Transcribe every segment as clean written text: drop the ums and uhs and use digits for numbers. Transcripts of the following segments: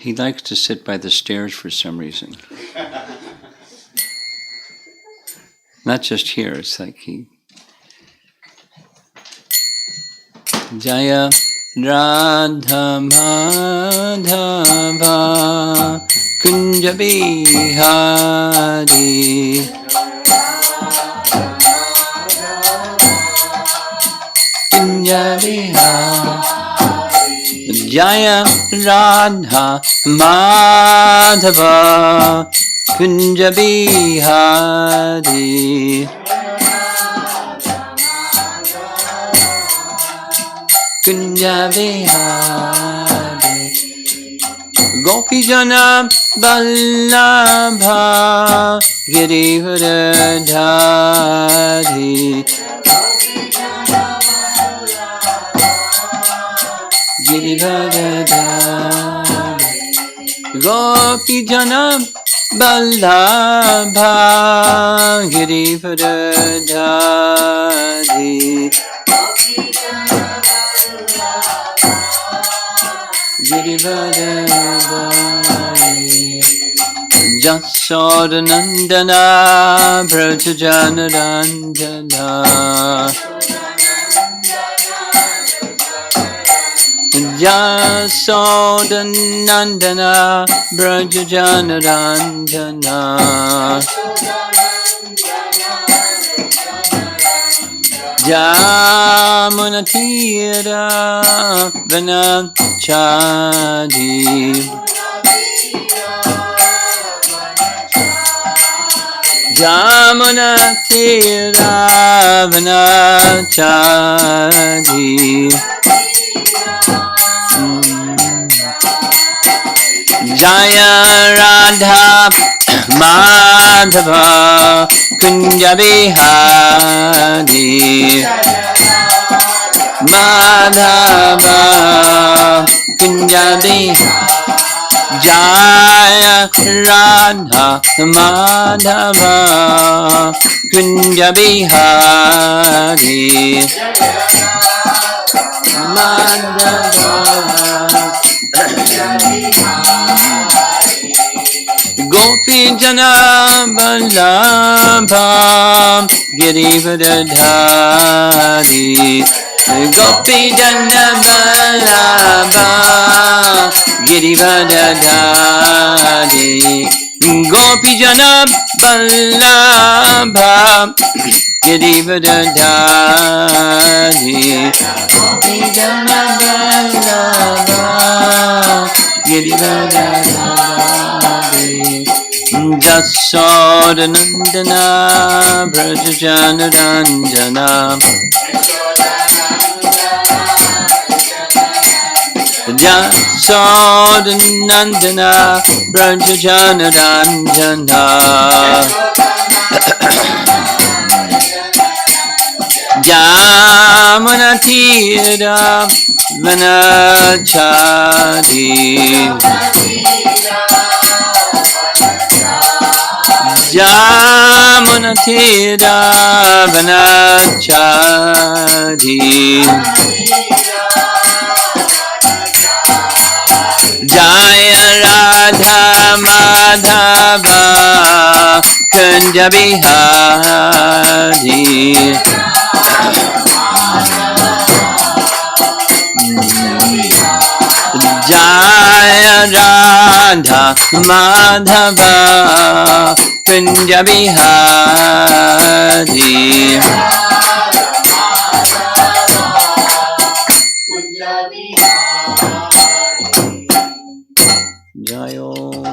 He likes to sit by the stairs for some reason. Not just here, it's like he... Jaya Radha Madhava Kunja Bihari Kunja Bihari Jaya Radha Madhava Kunja Bihari Kunja Bihari Gopijana Vallabha Girivardhari Girivardhari Gopijana Vallabha Girivardhari Girivardhari Jasodanandana Brajajanarandana Jasodanandana Brajajanarandana Jamunatira Vanachadi Jamunatira Vanachadi Jaya Radha Madhava Kunja Bihari Madhava Kunja Bihari Jaya Radha Madhava Kunja Bihari Madhava Gopijana Vallabha Girivardhari Gopijana Vallabha Girivardhari Gopijana Vallabha Girivardhari Gopijana Vallabha Girivardhari Jasodanandana Brajajanarandana Jasodanandana Brajajanarandana Jamunatira Vanachadi Jamunatira Vanachadi Jaya Radha Madhava Kunja Bihari Jaya Radha Madhava Kunja Bihari Jayo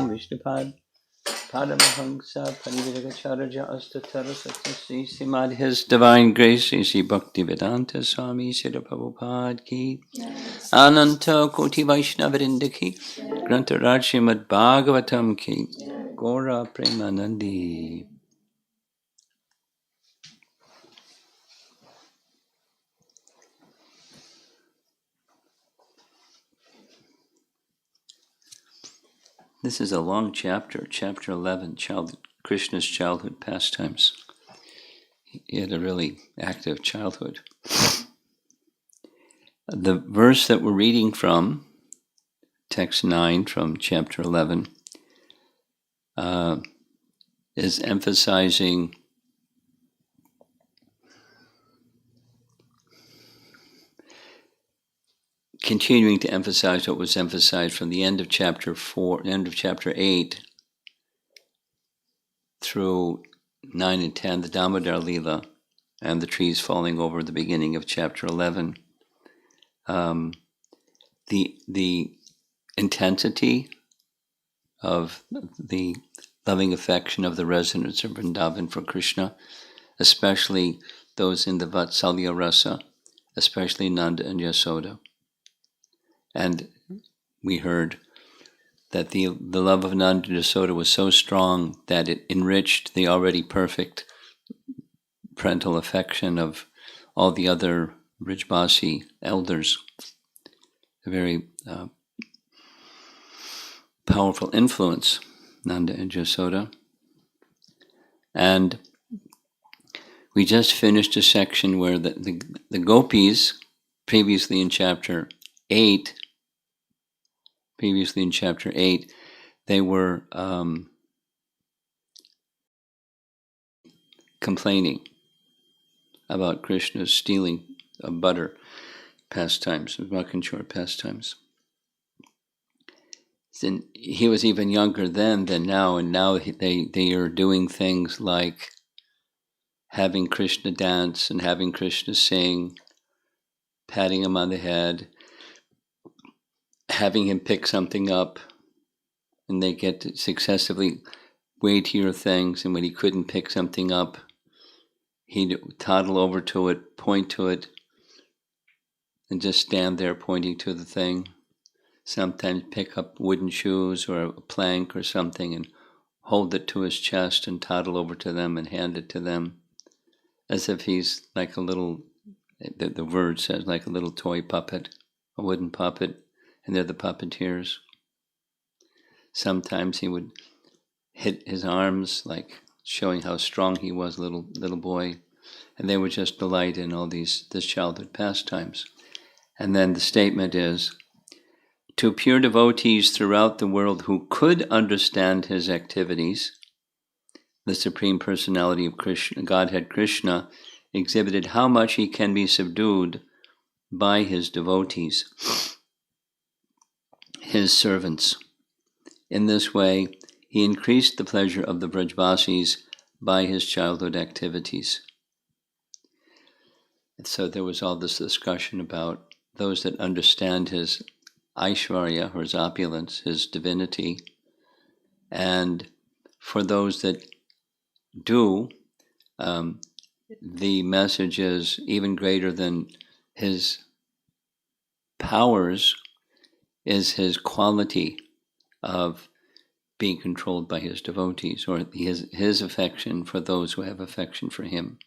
Vishnupad Padamahamsa Pariviragacharya Astatara Satyasri Srimad His Divine Grace Sri Bhaktivedanta Swami Srila Prabhupada Ki Ananta Koti Vaishnavarinda Ki Grantaraj Srimad Bhagavatam Ki Gora Premanandi. This is a long chapter, chapter 11, Krishna's childhood pastimes. He had a really active childhood. The verse that we're reading from text 9 from chapter 11, is emphasizing continuing to emphasize what was emphasized from the end of chapter 8 through 9 and 10, the Damodar Leela and the trees falling over the beginning of chapter 11. The intensity of the loving affection of the residents of Vrindavan for Krishna, especially those in the Vatsalya Rasa, especially Nanda and Yasoda. And we heard that the love of Nanda and Yasoda was so strong that it enriched the already perfect parental affection of all the other Vrijbasi elders. A very powerful influence, Nanda and Yasoda. And we just finished a section where the gopis, previously in chapter 8, they were complaining about Krishna's stealing of butter pastimes, Vakanchur pastimes. And he was even younger then than now, and now they are doing things like having Krishna dance and having Krishna sing, patting him on the head, having him pick something up, and they get to successively weightier things, and when he couldn't pick something up, he'd toddle over to it, point to it, and just stand there pointing to the thing. Sometimes pick up wooden shoes or a plank or something and hold it to his chest and toddle over to them and hand it to them, as if he's like a little, the word says, like a little toy puppet, a wooden puppet, and they're the puppeteers. Sometimes he would hit his arms, like showing how strong he was, little boy, and they would just delight in all this childhood pastimes. And then the statement is, to pure devotees throughout the world who could understand his activities, the Supreme Personality of Krishna, Godhead Krishna, exhibited how much he can be subdued by his devotees, his servants. In this way, he increased the pleasure of the Vrajvasis by his childhood activities. And so there was all this discussion about those that understand his Aishvarya, or his opulence, his divinity, and for those that do, the message is even greater than his powers, is his quality of being controlled by his devotees, or his affection for those who have affection for him.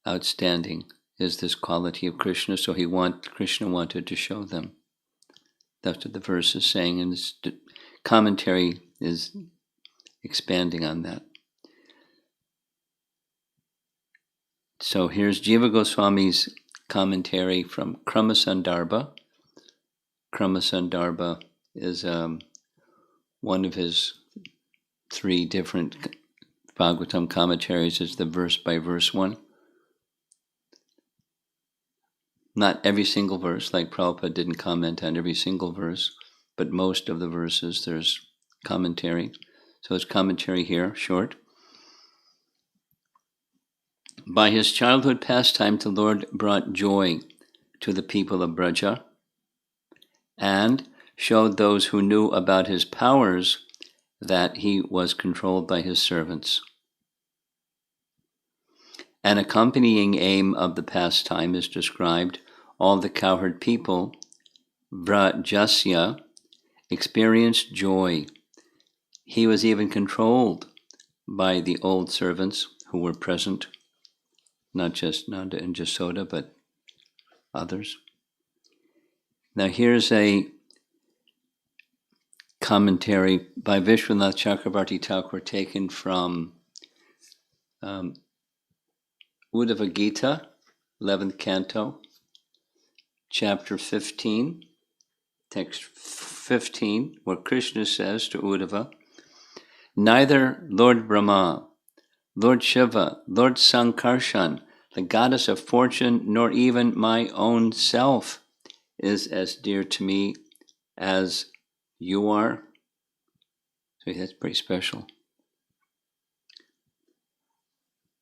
Outstanding is this quality of Krishna, so Krishna wanted to show them. That's what the verse is saying, and this commentary is expanding on that. So here's Jiva Goswami's commentary from Kramasandarbha. Kramasandarbha is one of his 3 different Bhagavatam commentaries. It's the verse-by-verse one. Not every single verse, like Prabhupada didn't comment on every single verse, but most of the verses there's commentary. So it's commentary here, short. By his childhood pastime, the Lord brought joy to the people of Braja and showed those who knew about his powers that he was controlled by his servants. An accompanying aim of the pastime is described. All the cowherd people, Vrajasya, experienced joy. He was even controlled by the old servants who were present, not just Nanda and Yasoda, but others. Now here's a commentary by Vishwanath Chakrabarti Thakur taken from Uddhava Gita, 11th Canto, Chapter 15, text 15, where Krishna says to Uddhava, neither Lord Brahma, Lord Shiva, Lord Sankarshan, the goddess of fortune, nor even my own self is as dear to me as you are. So that's pretty special.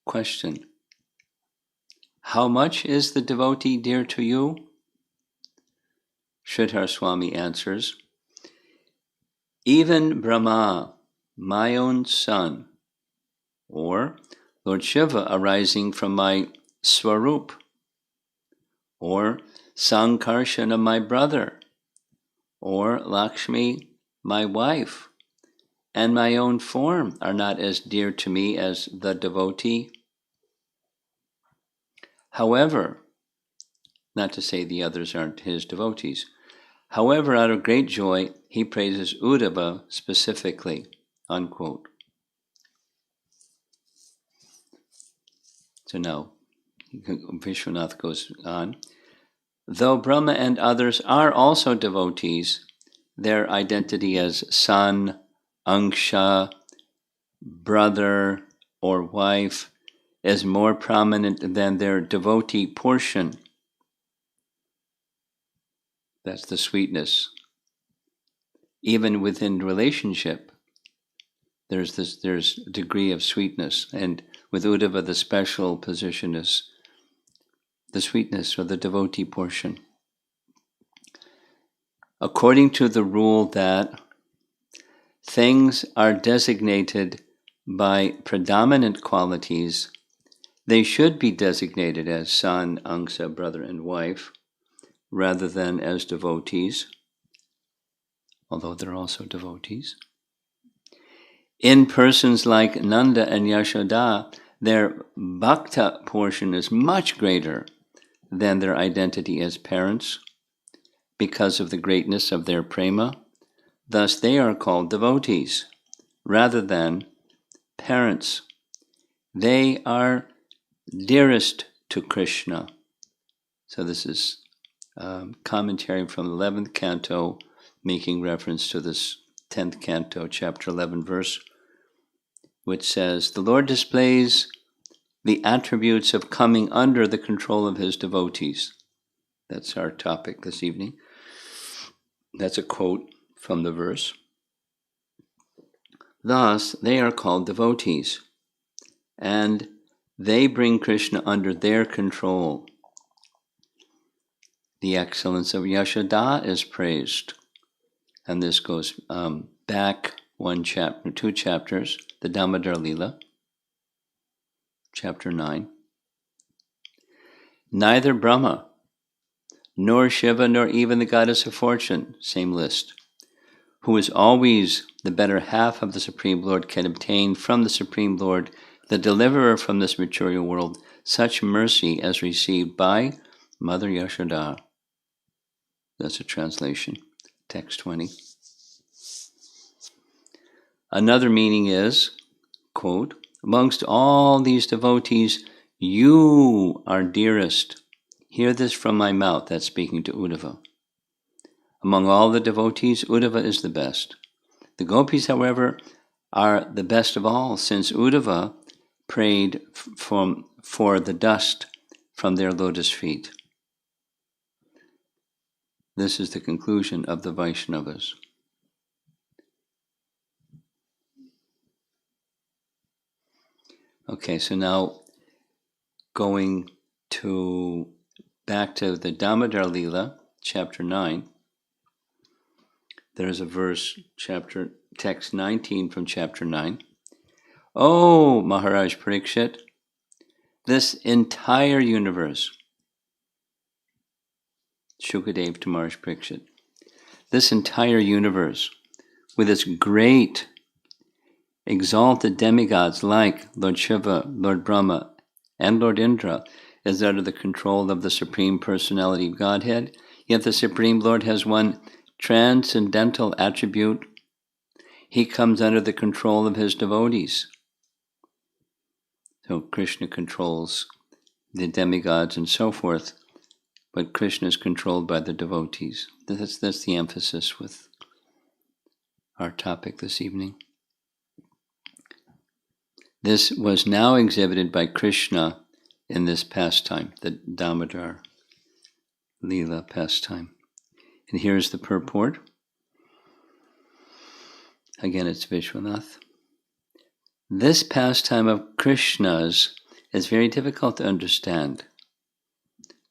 Question. How much is the devotee dear to you? Sridhar Swami answers, even Brahma, my own son, or Lord Shiva arising from my Swarup, or Sankarsana, my brother, or Lakshmi, my wife, and my own form are not as dear to me as the devotee. However, not to say the others aren't his devotees, however, out of great joy, he praises Uddhava specifically, unquote. So now, Vishwanath goes on. Though Brahma and others are also devotees, their identity as son, angsha, brother, or wife is more prominent than their devotee portion. That's the sweetness. Even within relationship, there's degree of sweetness, and with Uddhava the special position is the sweetness or the devotee portion. According to the rule that things are designated by predominant qualities, they should be designated as son, angsha, brother, and wife, rather than as devotees, although they're also devotees. In persons like Nanda and Yashoda, their bhakta portion is much greater than their identity as parents because of the greatness of their prema. Thus they are called devotees rather than parents. They are dearest to Krishna. So this is commentary from the 11th canto, making reference to this 10th canto, chapter 11, verse, which says, the Lord displays the attributes of coming under the control of his devotees. That's our topic this evening. That's a quote from the verse. Thus, they are called devotees, and they bring Krishna under their control. The excellence of Yashoda is praised, and this goes back two chapters, the Damodar Lila, chapter 9. Neither Brahma, nor Shiva, nor even the goddess of fortune, same list, who is always the better half of the Supreme Lord, can obtain from the Supreme Lord, the deliverer from this material world, such mercy as received by Mother Yashoda. That's a translation, text 20. Another meaning is, quote, amongst all these devotees, you are dearest. Hear this from my mouth, that's speaking to Uddhava. Among all the devotees, Uddhava is the best. The gopis, however, are the best of all, since Uddhava prayed for the dust from their lotus feet. This is the conclusion of the Vaishnavas. Okay, so now going back to the Damodar Lila, chapter 9, there's a verse, text 19 from chapter 9. Oh, Maharaj Parikshit, this entire universe, Shukadev to Maharaj Parikshit, this entire universe, with its great exalted demigods like Lord Shiva, Lord Brahma, and Lord Indra, is under the control of the Supreme Personality of Godhead, yet the Supreme Lord has one transcendental attribute. He comes under the control of his devotees. So Krishna controls the demigods and so forth, but Krishna is controlled by the devotees. That's the emphasis with our topic this evening. This was now exhibited by Krishna in this pastime, the Damodar Leela pastime. And here's the purport. Again, it's Vishwanath. This pastime of Krishna's is very difficult to understand,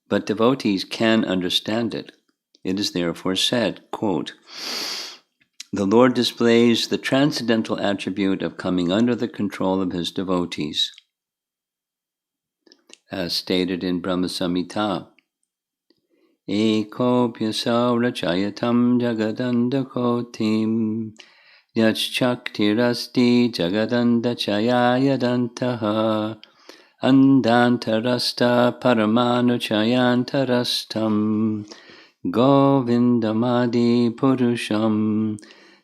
but devotees can understand it. It is therefore said, quote, "The Lord displays the transcendental attribute of coming under the control of his devotees, as stated in Brahma Samhita. Eko pyasau rachayatam jagadanda kotim yachchaktirasti jagadanda chayayadantaha andantarasta paramanu chayantarastam govindamadi purusham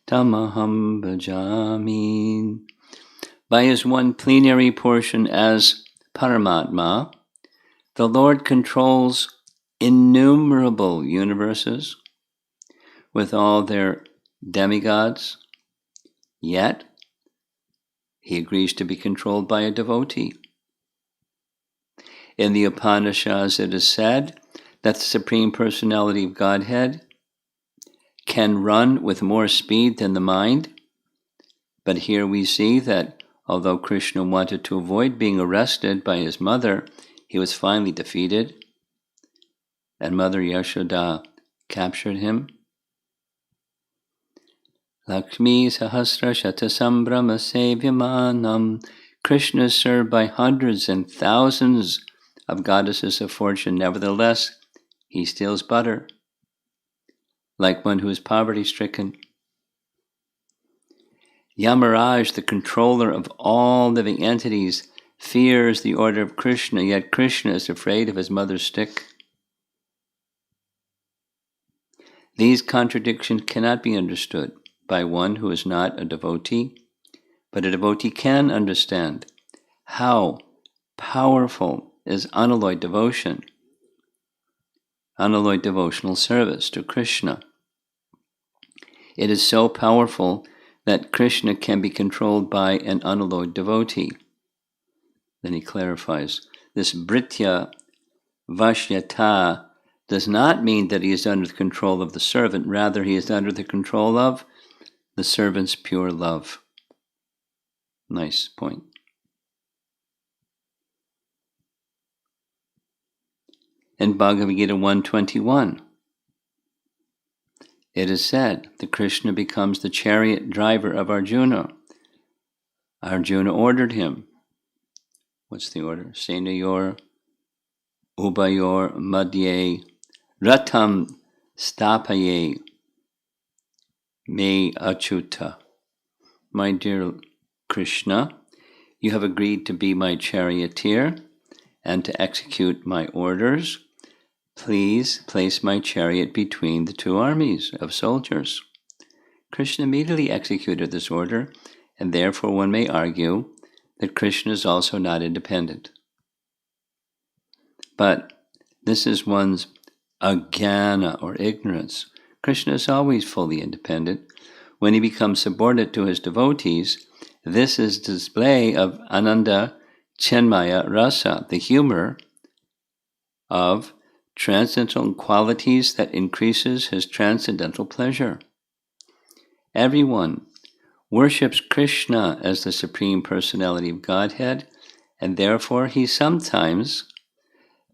tamaham bhajami." By his one plenary portion as Paramatma, the Lord controls innumerable universes with all their demigods, yet he agrees to be controlled by a devotee. In the Upanishads it is said that the Supreme Personality of Godhead can run with more speed than the mind, but here we see that although Krishna wanted to avoid being arrested by his mother, he was finally defeated, and Mother Yashoda captured him. Lakshmi Sahasra Shatasambhrama Sevyamanam. Krishna is served by hundreds and thousands of goddesses of fortune. Nevertheless, he steals butter, like one who is poverty-stricken. Yamaraj, the controller of all living entities, fears the order of Krishna, yet Krishna is afraid of his mother's stick. These contradictions cannot be understood by one who is not a devotee, but a devotee can understand how powerful is unalloyed devotion, unalloyed devotional service to Krishna. It is so powerful that Krishna can be controlled by an unalloyed devotee. Then he clarifies, this Britya Vashyata does not mean that he is under the control of the servant, rather he is under the control of the servant's pure love. Nice point. In Bhagavad Gita 121, it is said that Krishna becomes the chariot driver of Arjuna. Arjuna ordered him. What's the order? Senayor, Ubayor, Madhye, Ratam, Stapaye, Me Achyuta. My dear Krishna, you have agreed to be my charioteer and to execute my orders. Please place my chariot between the two armies of soldiers. Krishna immediately executed this order, and therefore one may argue that Krishna is also not independent. But this is one's ajnana or ignorance. Krishna is always fully independent. When he becomes subordinate to his devotees, this is display of Ananda Chenmaya Rasa, the humor of transcendental qualities that increases his transcendental pleasure. Everyone worships Krishna as the Supreme Personality of Godhead, and therefore he sometimes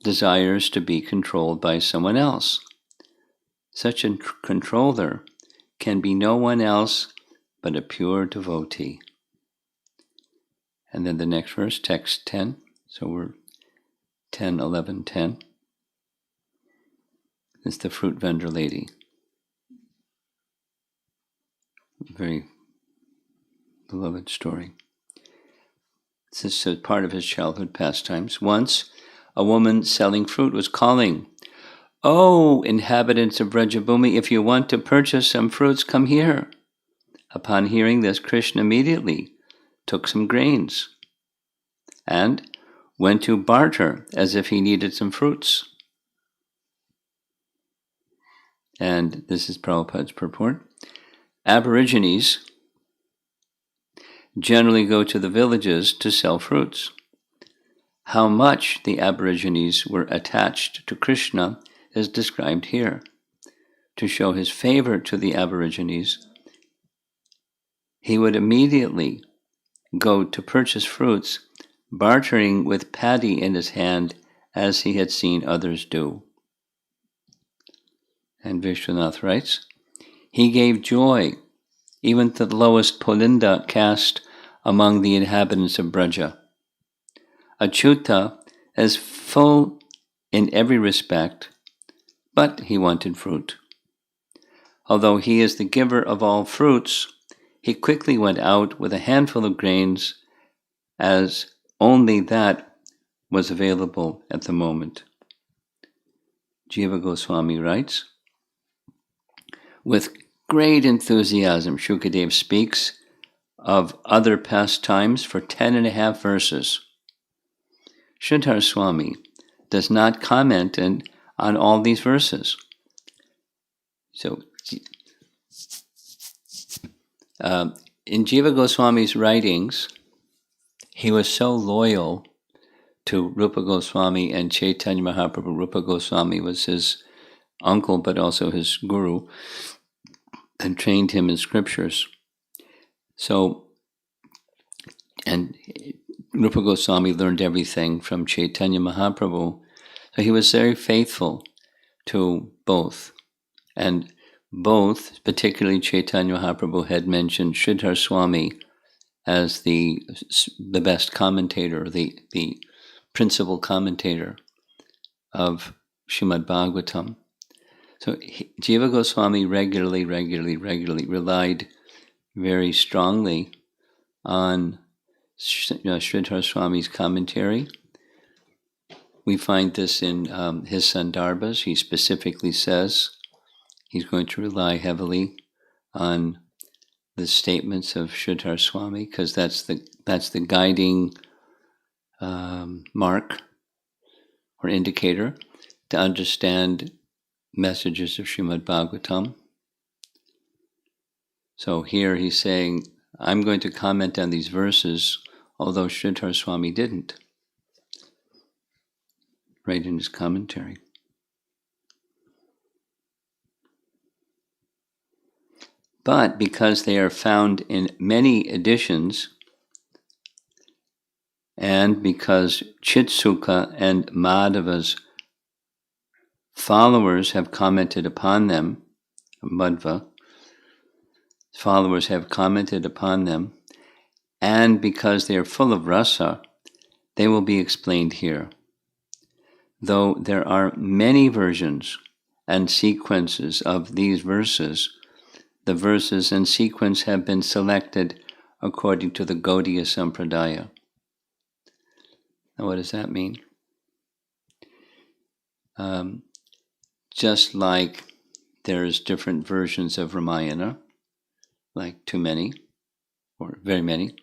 desires to be controlled by someone else. Such a controller can be no one else but a pure devotee. And then the next verse, text 10. So we're 10, 11, 10. It's the fruit vendor lady. Very beloved story. This is part of his childhood pastimes. Once, a woman selling fruit was calling, "Oh, inhabitants of Vrajabhumi, if you want to purchase some fruits, come here." Upon hearing this, Krishna immediately took some grains and went to barter as if he needed some fruits. and this is Prabhupada's purport. Aborigines generally go to the villages to sell fruits. How much the Aborigines were attached to Krishna is described here. To show his favor to the Aborigines, he would immediately go to purchase fruits, bartering with paddy in his hand as he had seen others do. And Vishwanath writes, he gave joy even to the lowest Pulinda caste among the inhabitants of Braja. Achyuta is full in every respect, but he wanted fruit. Although he is the giver of all fruits, he quickly went out with a handful of grains, as only that was available at the moment. Jiva Goswami writes, with great enthusiasm, Shukadev speaks of other pastimes for 10.5 verses. Sridhar Swami does not comment on all these verses. So, in Jiva Goswami's writings, he was so loyal to Rupa Goswami and Chaitanya Mahaprabhu. Rupa Goswami was his uncle, but also his guru, and trained him in scriptures. So, and Rupa Goswami learned everything from Chaitanya Mahaprabhu. So he was very faithful to both. And both, particularly Chaitanya Mahaprabhu, had mentioned Sridhar Swami as the best commentator, the principal commentator of Srimad Bhagavatam. So Jiva Goswami regularly relied very strongly on Sridhar Swami's commentary. We find this in his Sandarbhas. He specifically says he's going to rely heavily on the statements of Sridhar Swami, because that's the guiding mark or indicator to understand messages of Srimad Bhagavatam. So here he's saying, I'm going to comment on these verses, although Sridhar Swami didn't, right in his commentary. But because they are found in many editions, and because Chitsuka and Madhava's followers have commented upon them, Madhva followers have commented upon them, and because they are full of rasa, they will be explained here. Though there are many versions and sequences of these verses, the verses and sequence have been selected according to the Gaudiya Sampradaya. Now, what does that mean? Just like there's different versions of Ramayana, like too many, or very many,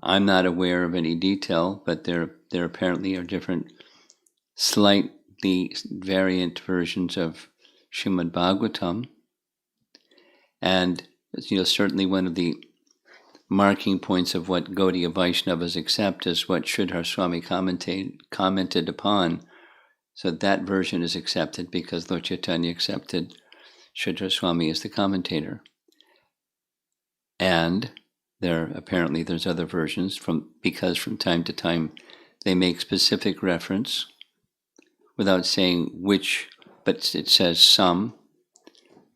I'm not aware of any detail, but there apparently are different, slightly variant versions of Srimad Bhagavatam. And certainly one of the marking points of what Gaudiya Vaishnavas accept is what Sridhar Swami commented upon. So that version is accepted because Lord Chaitanya accepted Sridhar Swami as the commentator. And there's other versions because from time to time they make specific reference without saying which, but it says some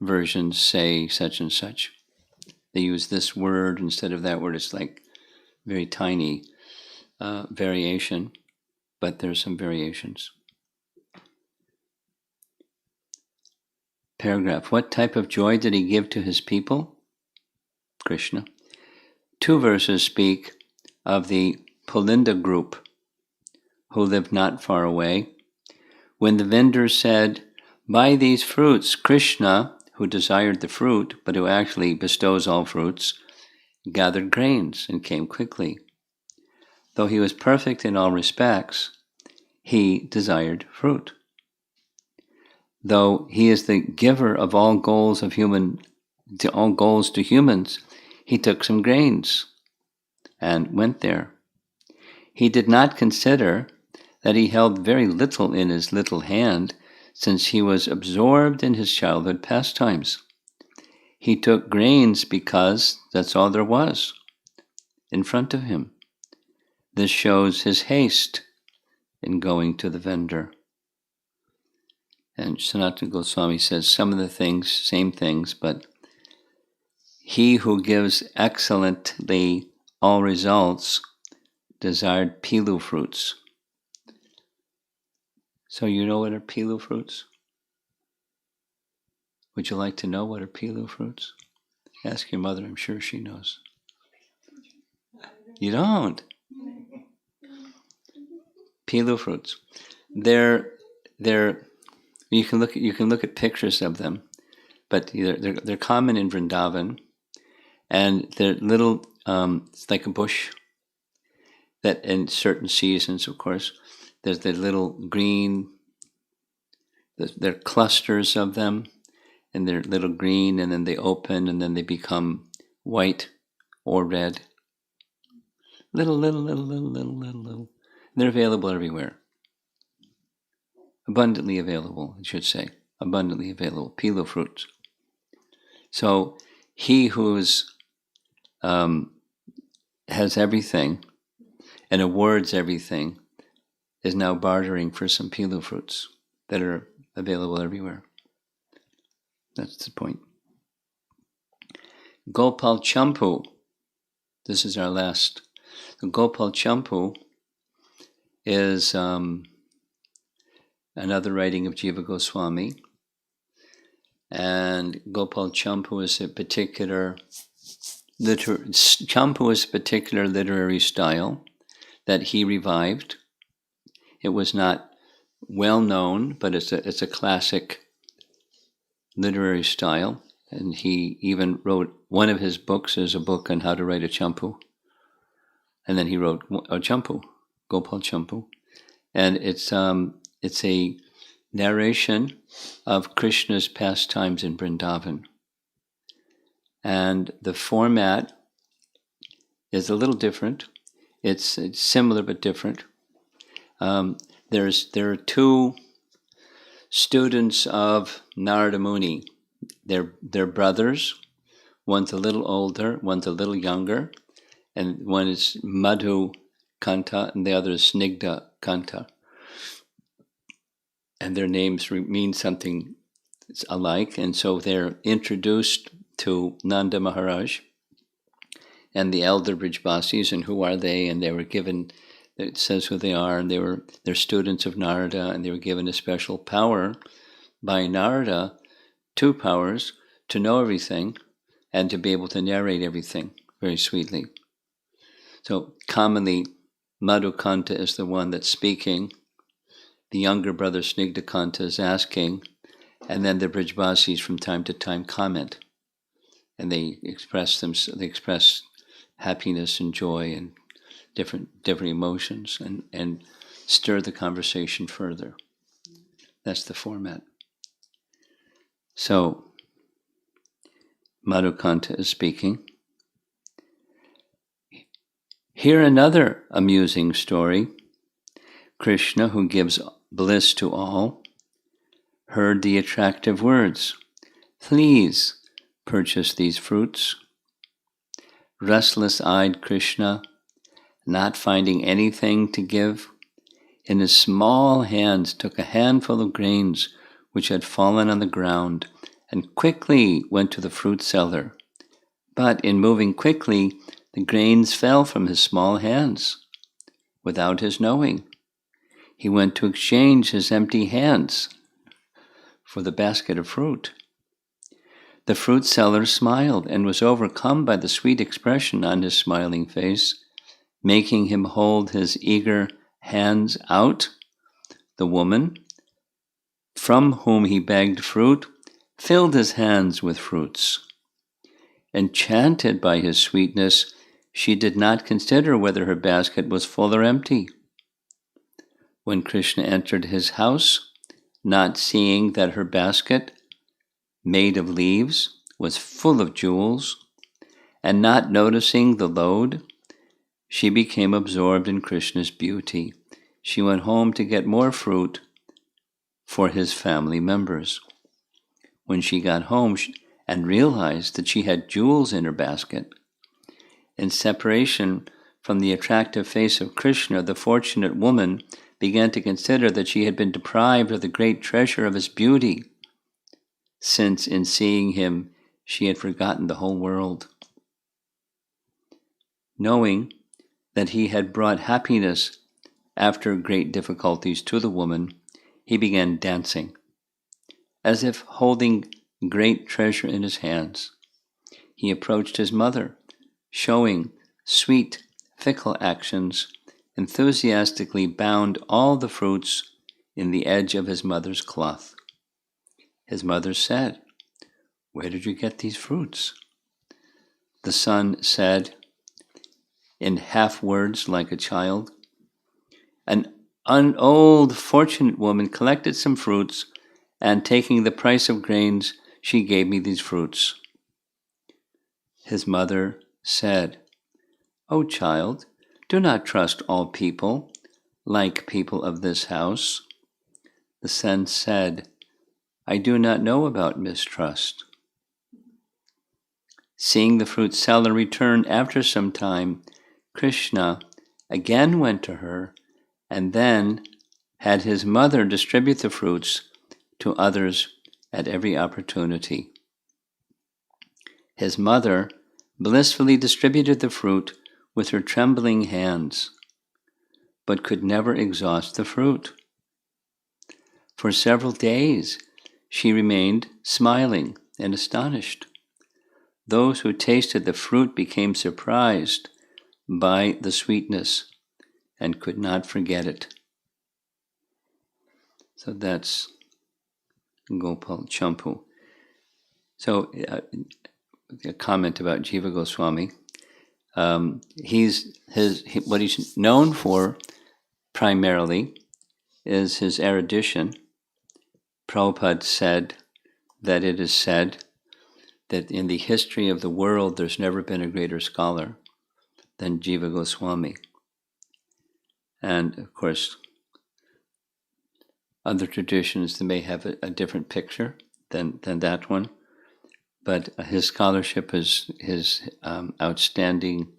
versions say such and such. They use this word instead of that word. It's like very tiny variation, but there's some variations. Paragraph. What type of joy did he give to his people? Krishna. 2 verses speak of the Pulinda group who lived not far away. When the vendor said, buy these fruits, Krishna, who desired the fruit, but who actually bestows all fruits, gathered grains and came quickly. Though he was perfect in all respects, he desired fruit. though he is the giver of all goals to humans, he took some grains and went there. He did not consider that he held very little in his little hand, since he was absorbed in his childhood pastimes. He took grains because that's all there was in front of him. This shows his haste in going to the vendor. And Sanatana Goswami says some of the things, same things, but he who gives excellently all results desired pilu fruits. So you know what are pilu fruits? Would you like to know what are pilu fruits? Ask your mother, I'm sure she knows. You don't? Pilu fruits. They're you can look at pictures of them, but they're common in Vrindavan, and they're little. It's like a bush. That in certain seasons, of course, there's the little green. There are clusters of them, and they're little green, and then they open, and then they become white or red. Little. They're available everywhere. Abundantly available, I should say. Abundantly available. Pilu fruits. So he who's has everything and awards everything is now bartering for some pilu fruits that are available everywhere. That's the point. Gopal Champu. This is our last. Gopal Champu is another writing of Jiva Goswami. And Gopal Champu is a particular literary style that he revived. It was not well known, but it's a classic literary style. And he even wrote, one of his books is a book on how to write a champu. And then he wrote a champu, Gopal Champu. And it's a narration of Krishna's pastimes in Vrindavan. And the format is a little different. It's similar but different. There are two students of Narada Muni. They're brothers. One's a little older, one's a little younger, and one is Madhu Kanta and the other is Snigdha Kanta. And their names mean something alike, and so they're introduced to Nanda Maharaj and the elder Brijbasis, and who are they? And they were given, it says who they are, and they're students of Narada, and they were given a special power by Narada, two powers, to know everything and to be able to narrate everything very sweetly. So commonly, Madhukanta is the one that's speaking, the younger brother Snigdhakanta is asking, and then the Brijbasis from time to time comment, and they express happiness and joy and different emotions, and stir the conversation further. That's the format. So, Madhukanta is speaking. Hear another amusing story. Krishna, who gives bliss to all, heard the attractive words, "Please purchase these fruits." Restless-eyed Krishna, not finding anything to give, in his small hands took a handful of grains which had fallen on the ground, and quickly went to the fruit seller. But in moving quickly, the grains fell from his small hands, without his knowing. He went to exchange his empty hands for the basket of fruit. The fruit seller smiled and was overcome by the sweet expression on his smiling face, making him hold his eager hands out. The woman, from whom he begged fruit, filled his hands with fruits. Enchanted by his sweetness, she did not consider whether her basket was full or empty. When Krishna entered his house, not seeing that her basket, made of leaves, was full of jewels, and not noticing the load, she became absorbed in Krishna's beauty. She went home to get more fruit for his family members. When she got home and realized that she had jewels in her basket, in separation from the attractive face of Krishna, the fortunate woman began to consider that she had been deprived of the great treasure of his beauty, since in seeing him she had forgotten the whole world. Knowing that he had brought happiness after great difficulties to the woman, he began dancing, as if holding great treasure in his hands. He approached his mother, showing sweet, fickle actions, enthusiastically bound all the fruits in the edge of his mother's cloth. His mother said, "Where did you get these fruits?" The son said, in half words like a child, "An old fortunate woman collected some fruits, and taking the price of grains, she gave me these fruits." His mother said, "O child, do not trust all people, like people of this house." The son said, "I do not know about mistrust." Seeing the fruit seller return after some time, Krishna again went to her and then had his mother distribute the fruits to others at every opportunity. His mother blissfully distributed the fruit with her trembling hands, but could never exhaust the fruit. For several days she remained smiling and astonished. Those who tasted the fruit became surprised by the sweetness and could not forget it. So that's Gopal Champu. So a comment about Jiva Goswami. What he's known for primarily is his erudition. Prabhupada said that it is said that in the history of the world there's never been a greater scholar than Jiva Goswami. And of course, other traditions they may have a different picture than that one, but his scholarship is his outstanding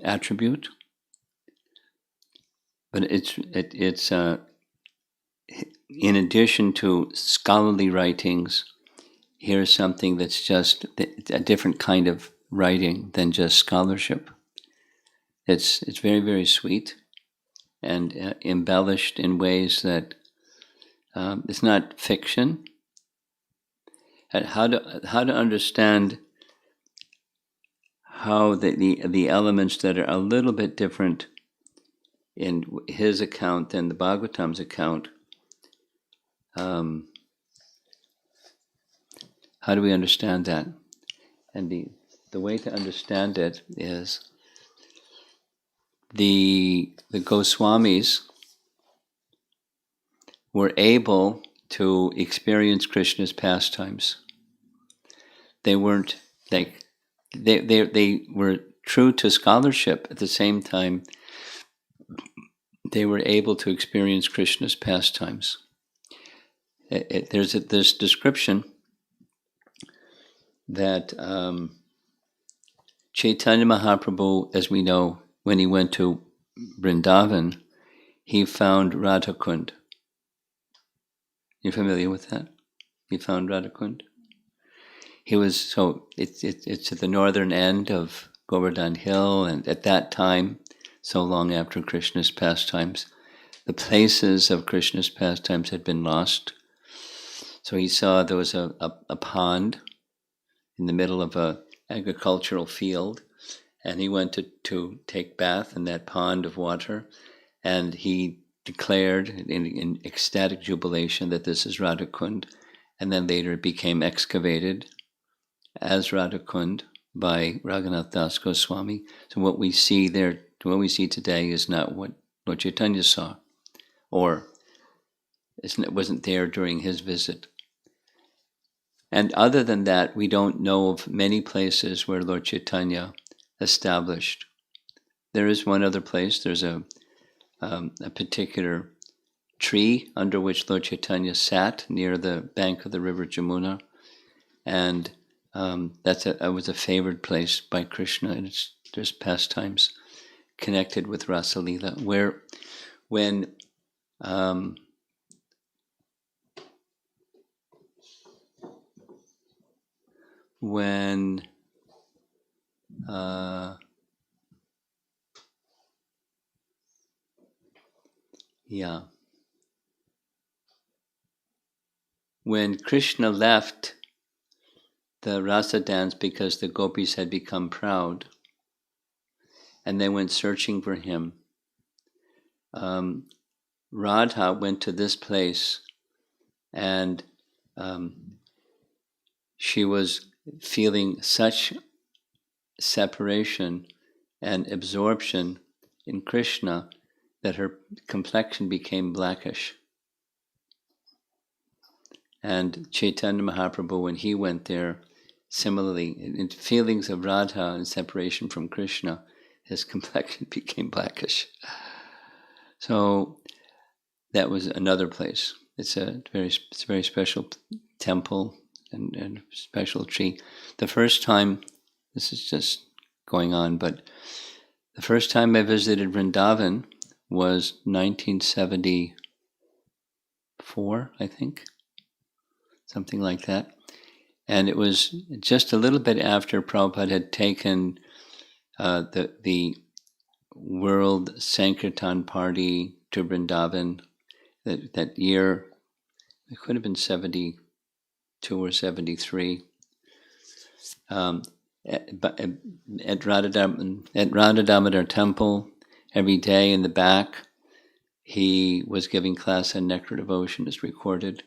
attribute. But it's in addition to scholarly writings, here's something that's just a different kind of writing than just scholarship. It's very, very sweet and embellished in ways that it's not fiction. And how to understand how the elements that are a little bit different in his account than the Bhagavatam's account. How do we understand that? And the way to understand it is the Goswamis were able to experience Krishna's pastimes. They weren't like they were true to scholarship. At the same time, they were able to experience Krishna's pastimes. There's this description that Chaitanya Mahaprabhu, as we know, when he went to Vrindavan, he found Radhakund. You familiar with that? He found Radhakund. It's at the northern end of Govardhan Hill, and at that time, so long after Krishna's pastimes, the places of Krishna's pastimes had been lost. So he saw there was a pond in the middle of a agricultural field, and he went to take bath in that pond of water, and he declared in ecstatic jubilation that this is Radhakund, and then later it became excavated as Radhakund by Raghunath Das Goswami. So what we see there, what we see today is not what Chaitanya saw, or it wasn't there during his visit. And other than that, we don't know of many places where Lord Chaitanya established. There is one other place. There's a particular tree under which Lord Chaitanya sat near the bank of the river Jamuna, and that was a favored place by Krishna, and there's pastimes connected with Rasa Leela, where when Krishna left the rasa dance because the gopis had become proud, and they went searching for him, Radha went to this place, and she was feeling such separation and absorption in Krishna that her complexion became blackish. And Chaitanya Mahaprabhu, when he went there, similarly, in feelings of Radha and separation from Krishna, his complexion became blackish. So that was another place. It's a very special temple and special tree. The first time, this is just going on, but the first time I visited Vrindavan was 1974, I think, something like that. And it was just a little bit after Prabhupada had taken the World Sankirtan Party to Vrindavan. That year, it could have been 72 or 73. At Radha Damodar Temple, every day in the back, he was giving class on nectar devotion, as recorded.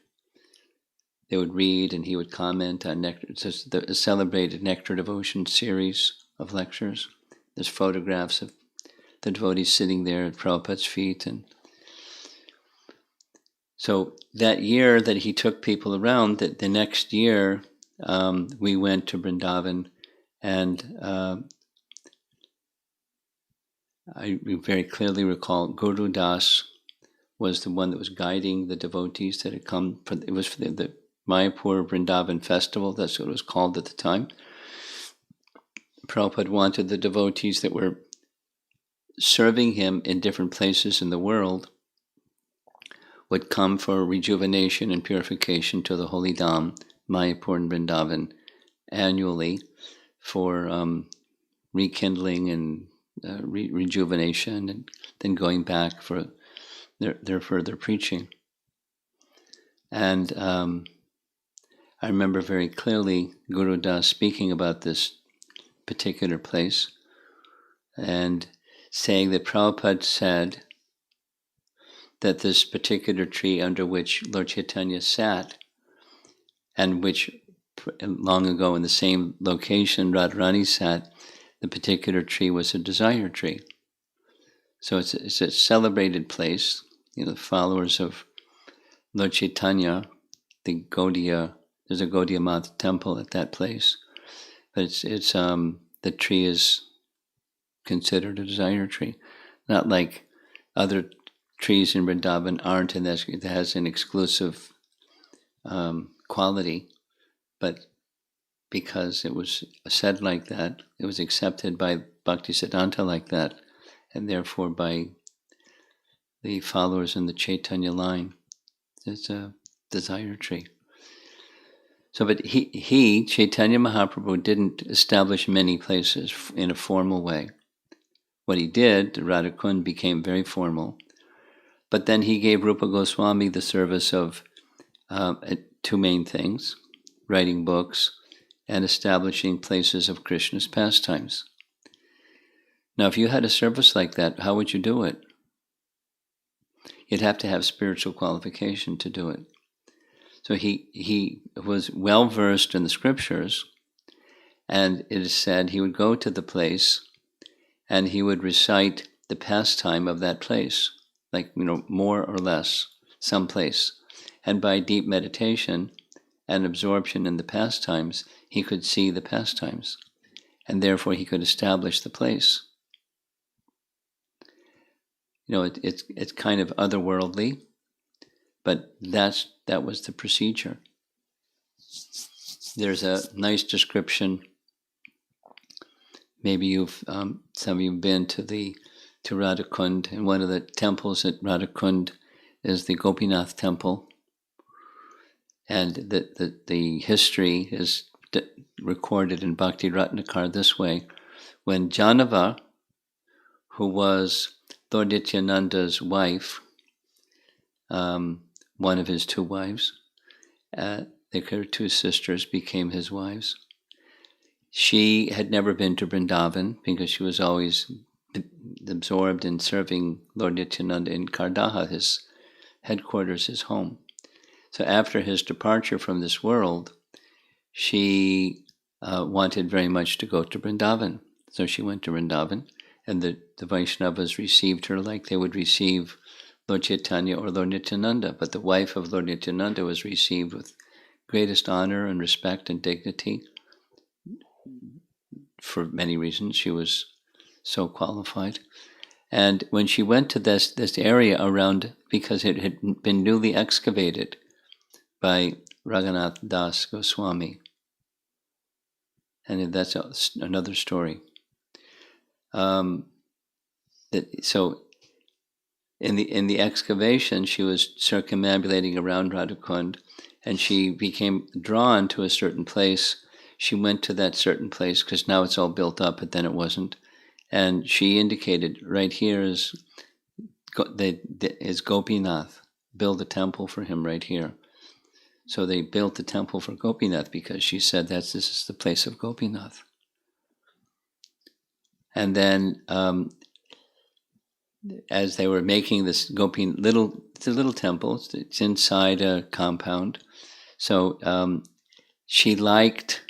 They would read and he would comment on nectar. It's just a celebrated nectar devotion series of lectures. There's photographs of the devotees sitting there at Prabhupada's feet. And so that year that he took people around, the next year, we went to Vrindavan, and I very clearly recall Guru Das was the one that was guiding the devotees that had come. It was for the Mayapur Vrindavan festival, that's what it was called at the time. Prabhupada wanted the devotees that were serving him in different places in the world would come for rejuvenation and purification to the holy Dham, Mayapur and Vrindavan, annually for rekindling and rejuvenation, and then going back for their further preaching. And I remember very clearly Guru Das speaking about this particular place and saying that Prabhupada said that this particular tree under which Lord Chaitanya sat, and which long ago in the same location Radharani sat, the particular tree was a desire tree. So it's a celebrated place. The followers of Lord Chaitanya, the Gaudiya, there's a Gaudiya Math temple at that place, but it's the tree is considered a desire tree, not like other trees in Vrindavan aren't, and it has an exclusive quality, but because it was said like that, it was accepted by Bhaktisiddhanta like that, and therefore by the followers in the Chaitanya line. It's a desire tree. So, but he, Chaitanya Mahaprabhu, didn't establish many places in a formal way. What he did, Radhakund became very formal, but then he gave Rupa Goswami the service of two main things: writing books and establishing places of Krishna's pastimes. Now, if you had a service like that, how would you do it? You'd have to have spiritual qualification to do it. So he was well versed in the scriptures, and it is said he would go to the place and he would recite the pastime of that place. like, more or less, someplace. And by deep meditation and absorption in the pastimes, he could see the pastimes, and therefore he could establish the place. It's kind of otherworldly, but that was the procedure. There's a nice description. Maybe some of you've been to Radhakund, and one of the temples at Radhakund is the Gopinath Temple, and the history is recorded in Bhakti Ratnakar this way: when Janava, who was Lord Nityananda's wife, one of his two wives, their two sisters became his wives. She had never been to Vrindavan because she was always absorbed in serving Lord Nityananda in Kardaha, his headquarters, his home. So after his departure from this world, she wanted very much to go to Vrindavan. So she went to Vrindavan, and the Vaishnavas received her like they would receive Lord Chaitanya or Lord Nityananda. But the wife of Lord Nityananda was received with greatest honor and respect and dignity. For many reasons, she was so qualified. And when she went to this area around, because it had been newly excavated by Raghunath Das Goswami, and that's another story. So in the excavation, she was circumambulating around Radhakund, and she became drawn to a certain place. She went to that certain place because now it's all built up, but then it wasn't. And she indicated, right here is Gopinath. Build a temple for him right here. So they built the temple for Gopinath because she said this is the place of Gopinath. And then as they were making this it's a little temple, it's inside a compound. So she liked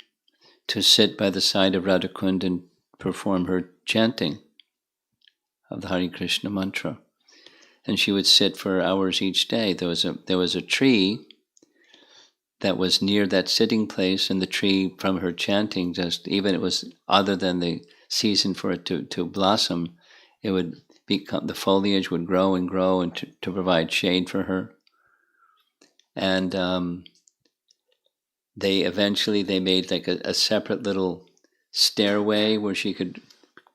to sit by the side of Radhakund and perform her chanting of the Hare Krishna mantra. And she would sit for hours each day. There was a tree that was near that sitting place, and the tree, from her chanting, it was, other than the season for it to blossom, it would become, the foliage would grow and grow and to provide shade for her. And they made like a separate little stairway where she could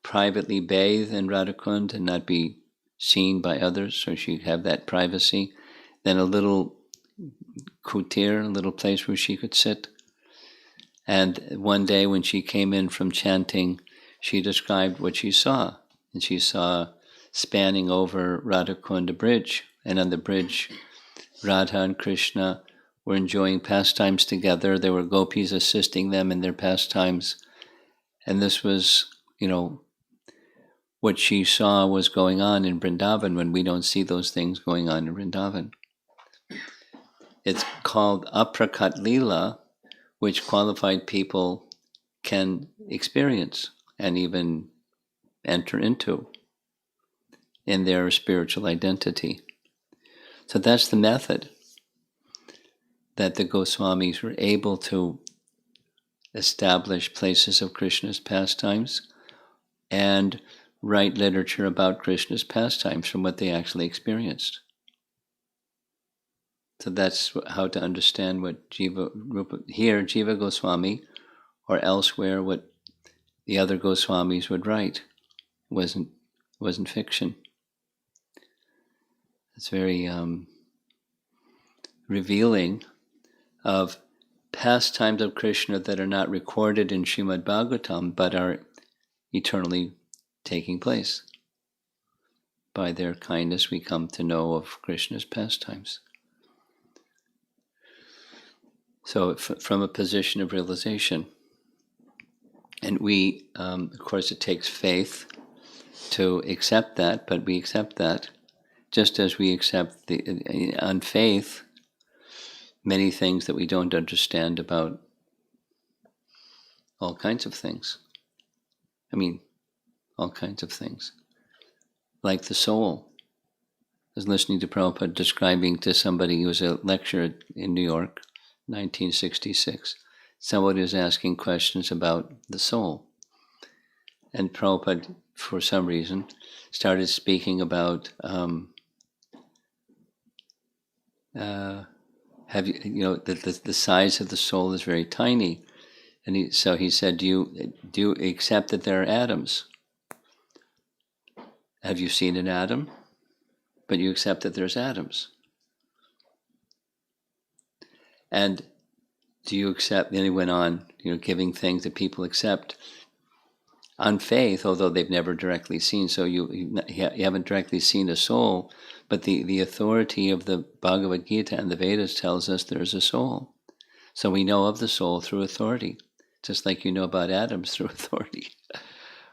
privately bathe in Radhakund and not be seen by others, so she'd have that privacy. Then a little kutir, a little place where she could sit. And one day when she came in from chanting, she described what she saw. And she saw, spanning over Radhakund, a bridge. And on the bridge, Radha and Krishna were enjoying pastimes together. There were gopis assisting them in their pastimes. And this was, what she saw was going on in Vrindavan when we don't see those things going on in Vrindavan. It's called Aprakat Leela, which qualified people can experience and even enter into in their spiritual identity. So that's the method that the Goswamis were able to establish places of Krishna's pastimes and write literature about Krishna's pastimes from what they actually experienced. So that's how to understand what Jiva Goswami, or elsewhere what the other Goswamis would write. It wasn't fiction. It's very revealing of pastimes of Krishna that are not recorded in Srimad Bhagavatam but are eternally taking place. By their kindness, we come to know of Krishna's pastimes. So from a position of realization. And we, of course, it takes faith to accept that, but we accept that just as we accept on faith many things that we don't understand about all kinds of things. All kinds of things. Like the soul. was listening to Prabhupada describing to somebody who was a lecturer in New York, 1966. Somebody was asking questions about the soul. And Prabhupada, for some reason, started speaking about the size of the soul is very tiny. And so he said, do you accept that there are atoms? Have you seen an atom? But you accept that there's atoms. And do you accept, then he went on, giving things that people accept on faith, although they've never directly seen. So you haven't directly seen a soul, but the authority of the Bhagavad Gita and the Vedas tells us there's a soul. So we know of the soul through authority, just like you know about atoms through authority,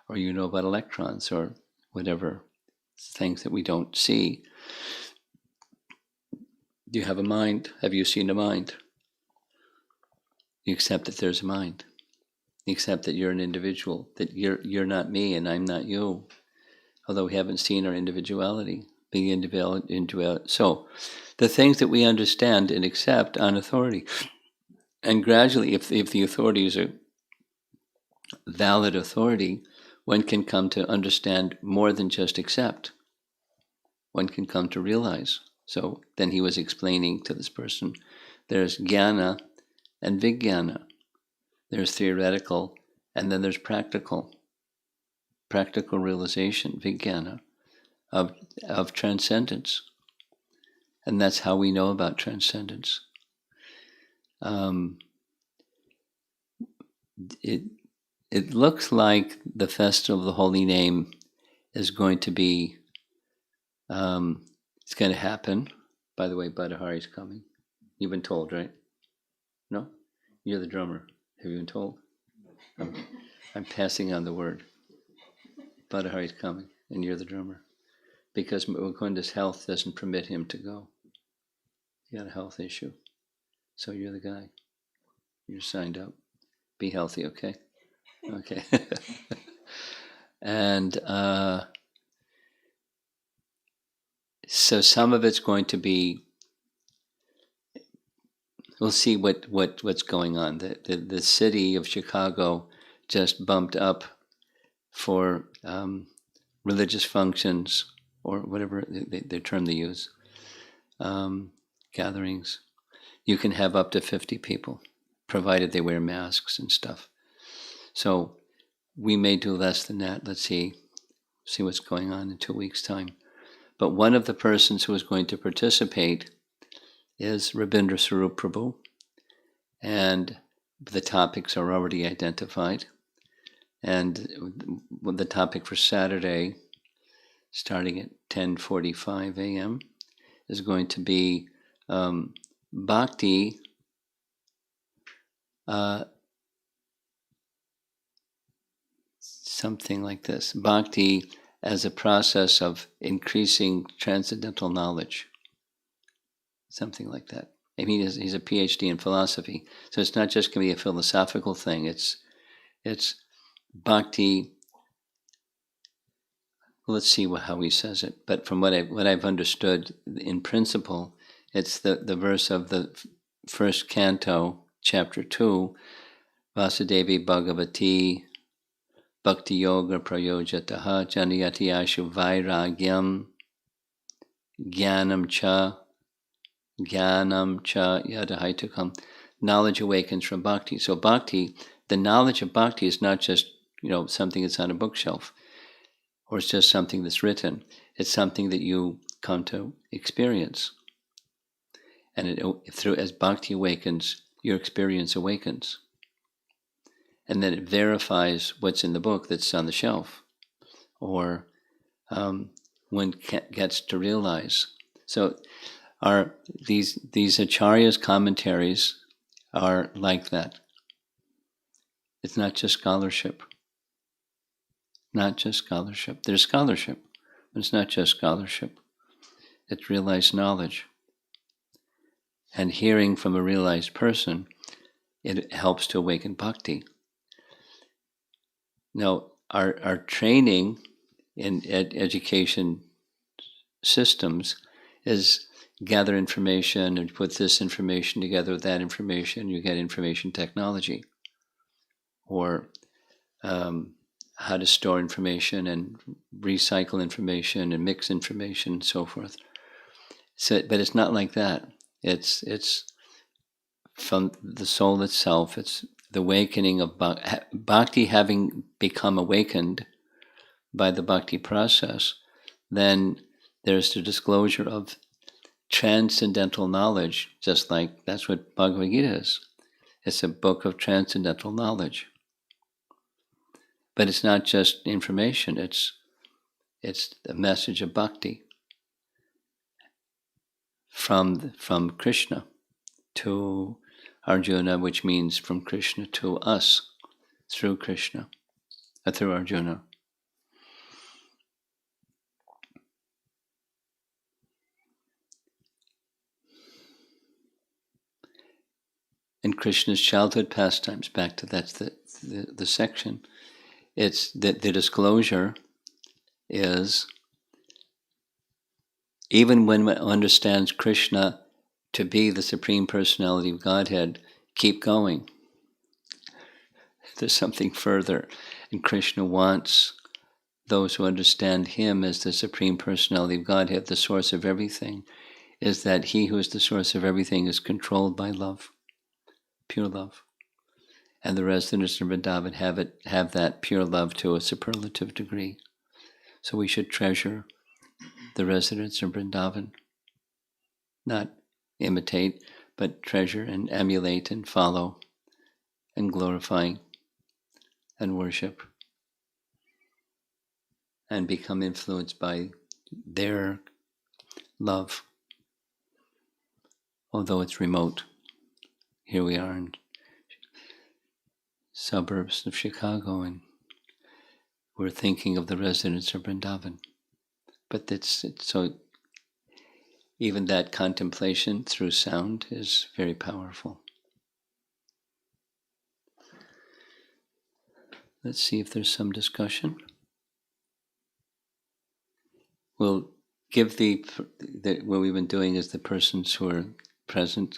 or you know about electrons, or whatever things that we don't see. Do you have a mind? Have you seen a mind? You accept that there's a mind. You accept that you're an individual, that you're not me and I'm not you, although we haven't seen our individuality. So the things that we understand and accept on authority, and gradually, if the authorities are valid authority, one can come to understand more than just accept. One can come to realize. So then he was explaining to this person, there's jnana and vijnana. There's theoretical, and then there's practical realization, vijnana, of transcendence. And that's how we know about transcendence. It looks like the Festival of the Holy Name is going to be, it's going to happen. By the way, Badahari's coming. You've been told, right? No? You're the drummer. Have you been told? I'm passing on the word. Badahari's coming, and you're the drummer. Because Mukunda's health doesn't permit him to go. He got a health issue. So you're the guy. You're signed up. Be healthy, okay? Okay. And so some of it's going to be, we'll see what's going on. The city of Chicago just bumped up for religious functions, or whatever the term they use, gatherings. You can have up to 50 people, provided they wear masks and stuff. So we may do less than that. Let's see what's going on in 2 weeks' time. But one of the persons who is going to participate is Rabindra Swarup Prabhu, and the topics are already identified. And the topic for Saturday, starting at 10:45 a.m., is going to be Bhakti, something like this. Bhakti as a process of increasing transcendental knowledge. Something like that. I mean, he's a PhD in philosophy, so it's not just going to be a philosophical thing. It's Bhakti. Let's see how he says it. But from what I've understood, in principle, it's the verse of the first canto, chapter 2, Vasudevi Bhagavati Bhakti Yoga Prayojataha Janayati Ashu Vairagyam Jnanam Cha Yadahaitukam. Knowledge awakens from bhakti. So bhakti, the knowledge of bhakti is not just something that's on a bookshelf, or it's just something that's written. It's something that you come to experience, and as bhakti awakens, your experience awakens, and then it verifies what's in the book that's on the shelf, or one gets to realize. So these acharyas' commentaries are like that. It's not just scholarship. Not just scholarship. There's scholarship, but it's not just scholarship. It's realized knowledge. And hearing from a realized person, it helps to awaken bhakti. Now, our training in education systems is gather information and put this information together with that information, you get information technology. Or how to store information and recycle information and mix information and so forth. So, but it's not like that. It's from the soul itself. It's the awakening of bhakti, having become awakened by the bhakti process. Then there's the disclosure of transcendental knowledge, just like that's what Bhagavad Gita is. It's a book of transcendental knowledge. But it's not just information, it's a message of bhakti from Krishna to Arjuna, which means from Krishna to us through Krishna, through Arjuna. In Krishna's childhood pastimes, back to that's the section, it's that the disclosure is, even when one understands Krishna to be the Supreme Personality of Godhead, keep going. There's something further. And Krishna wants those who understand him as the Supreme Personality of Godhead, the source of everything, is that he who is the source of everything is controlled by love, pure love. And the residents of Vrindavan have that pure love to a superlative degree. So we should treasure the residents of Vrindavan, not imitate, but treasure and emulate and follow and glorify and worship and become influenced by their love, although it's remote. Here we are in suburbs of Chicago, and we're thinking of the residents of Vrindavan. But it's so even that contemplation through sound is very powerful. Let's see if there's some discussion. We'll give what we've been doing is the persons who are present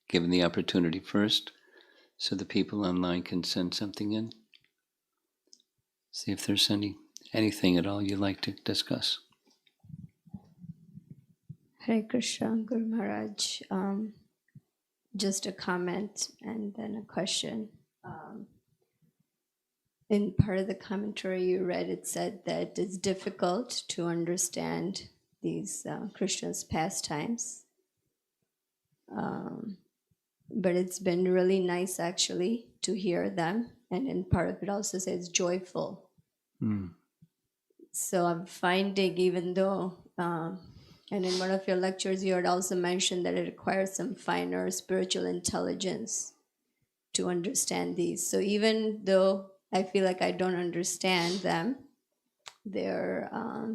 given the opportunity first, so the people online can send something in. See if there's anything at all you'd like to discuss. Hare Krishna, Guru Maharaj. Just a comment and then a question. In part of the commentary you read, it said that it's difficult to understand these Krishna's pastimes. But it's been really nice actually to hear them. And in part of it also says joyful. So I'm finding, even though, and in one of your lectures you had also mentioned that it requires some finer spiritual intelligence to understand these. So even though I feel like I don't understand them, they're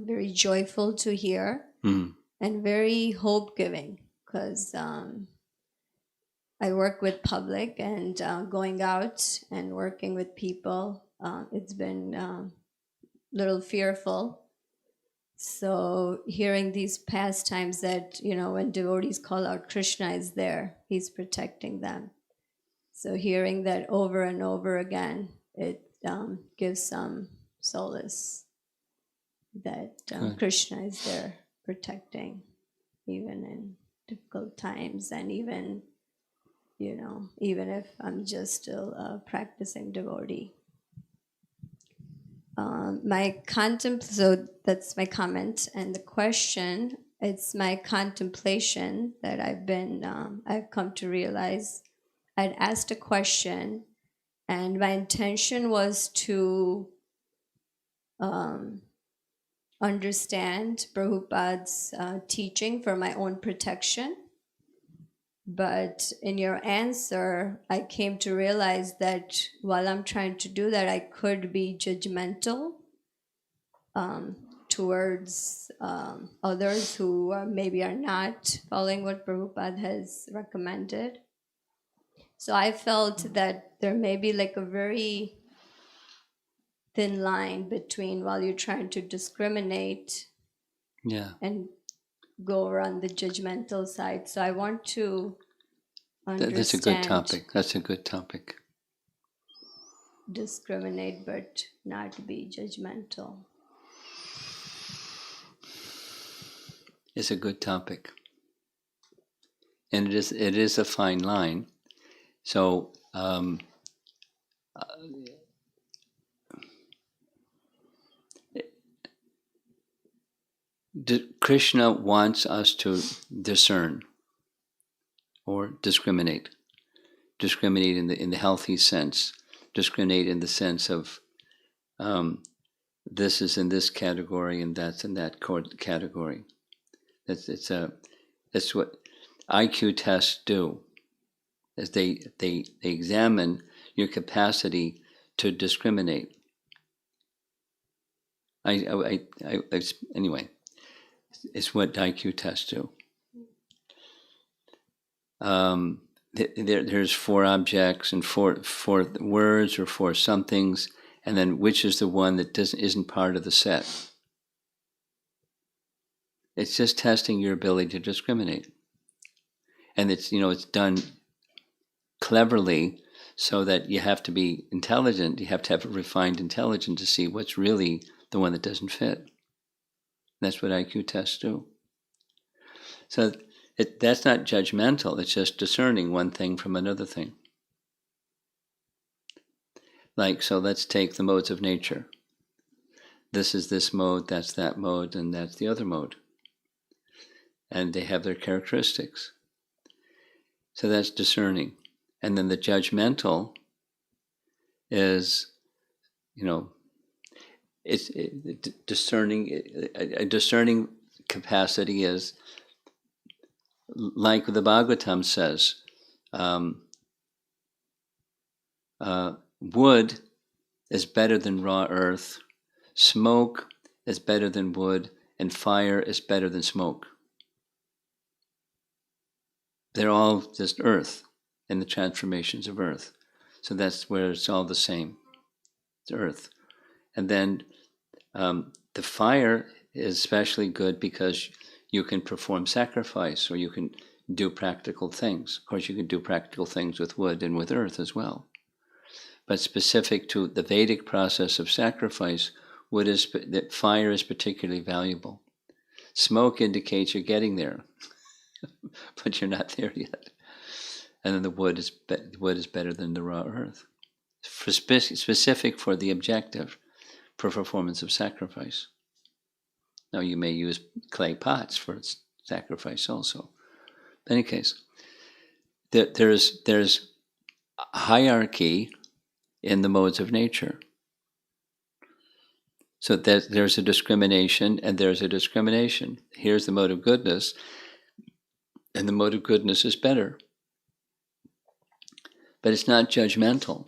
very joyful to hear and very hope-giving, because I work with public and going out and working with people, it's been a little fearful. So hearing these pastimes that, when devotees call out, Krishna is there, he's protecting them. So hearing that over and over again, it gives some solace that Krishna is there protecting, even in difficult times, and even if I'm just still a practicing devotee. So that's my comment. And the question, it's my contemplation that I've come to realize. I'd asked a question, and my intention was to understand Prabhupada's teaching for my own protection. But in your answer, I came to realize that while I'm trying to do that, I could be judgmental towards others who maybe are not following what Prabhupada has recommended. So I felt that there may be like a very thin line between, while you're trying to discriminate and go over on the judgmental side. So I want to That's a good understand, topic. That's a good topic. discriminate, but not be judgmental. It's a good topic. And it is a fine line. So Krishna wants us to discern or discriminate in the healthy sense, discriminate in the sense of this is in this category and that's in that category. That's what IQ tests do. Is they examine your capacity to discriminate. Anyway, it's what IQ tests do. There's 4 objects and four words or 4 somethings, and then which is the one that isn't part of the set. It's just testing your ability to discriminate, and it's done cleverly, so that you have to be intelligent. You have to have a refined intelligence to see what's really the one that doesn't fit. That's what IQ tests do. So that's not judgmental. It's just discerning one thing from another thing. So let's take the modes of nature. This is this mode, that's that mode, and that's the other mode. And they have their characteristics. So that's discerning. And then the judgmental is, discerning. A discerning capacity is, like the Bhagavatam says, wood is better than raw earth, smoke is better than wood, and fire is better than smoke. They're all just earth and the transformations of earth. So that's where it's all the same. It's earth. And then the fire is especially good because you can perform sacrifice, or you can do practical things. Of course, you can do practical things with wood and with earth as well. But specific to the Vedic process of sacrifice, fire is particularly valuable. Smoke indicates you're getting there, but you're not there yet. And then the wood is better than the raw earth. Specific for the objective, for performance of sacrifice. Now you may use clay pots for sacrifice also. In any case, there's hierarchy in the modes of nature. So there's a discrimination and there's a discrimination. Here's the mode of goodness, and the mode of goodness is better. But it's not judgmental.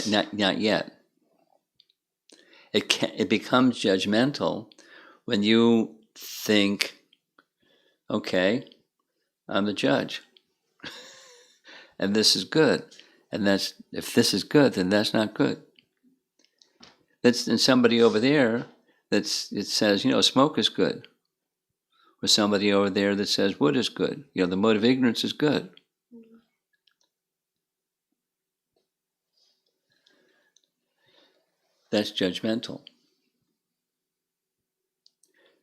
Not yet. It becomes judgmental when you think, okay, I'm the judge, and this is good, and if this is good, then that's not good. And somebody over there it says, smoke is good, or somebody over there that says wood is good. The mode of ignorance is good. That's judgmental.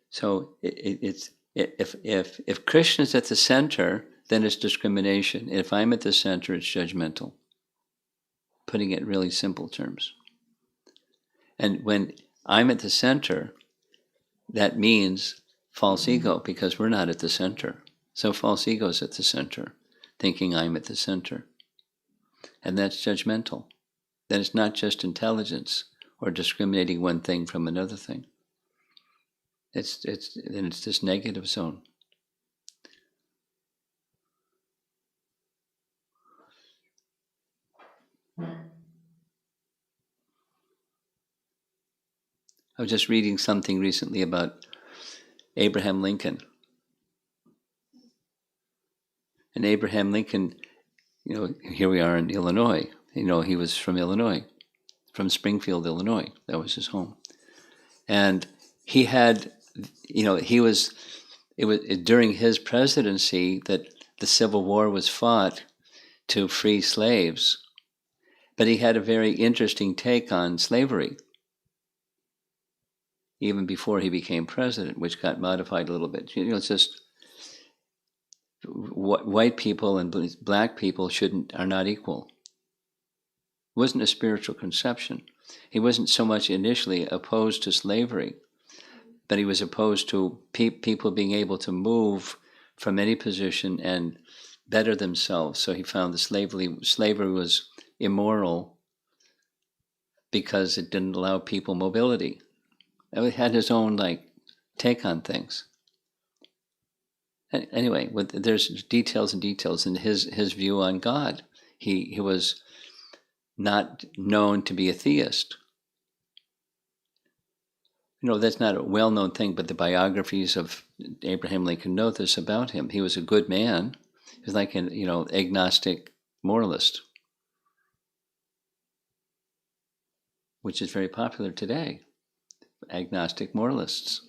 So if Krishna's at the center, then it's discrimination. If I'm at the center, it's judgmental. Putting it in really simple terms. And when I'm at the center, that means false ego, because we're not at the center. So false ego is at the center, thinking I'm at the center. And that's judgmental. Then it's not just intelligence or discriminating one thing from another thing. It's this negative zone. I was just reading something recently about Abraham Lincoln. And Abraham Lincoln, here we are in Illinois. He was from Illinois, from Springfield, Illinois. That was his home. And he had, he was it was during his presidency that the Civil War was fought to free slaves. But he had a very interesting take on slavery, even before he became president, which got modified a little bit. It's just white people and black people are not equal. It wasn't a spiritual conception. He wasn't so much initially opposed to slavery, but he was opposed to people being able to move from any position and better themselves. So he found the slavery was immoral because it didn't allow people mobility. He had his own take on things. Anyway, there's details and details in his view on God. He was not known to be a theist. That's not a well-known thing, but the biographies of Abraham Lincoln know this about him. He was a good man. He was like an agnostic moralist, which is very popular today. Agnostic moralists.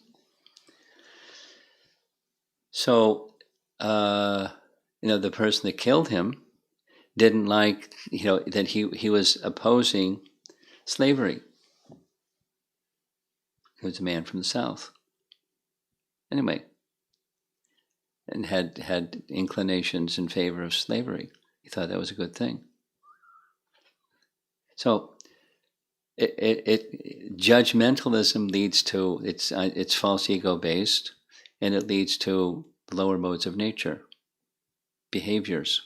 So, the person that killed him didn't like, that he was opposing slavery. He was a man from the South. Anyway, and had inclinations in favor of slavery. He thought that was a good thing. So, judgmentalism leads to it's false ego based, and it leads to lower modes of nature, behaviors,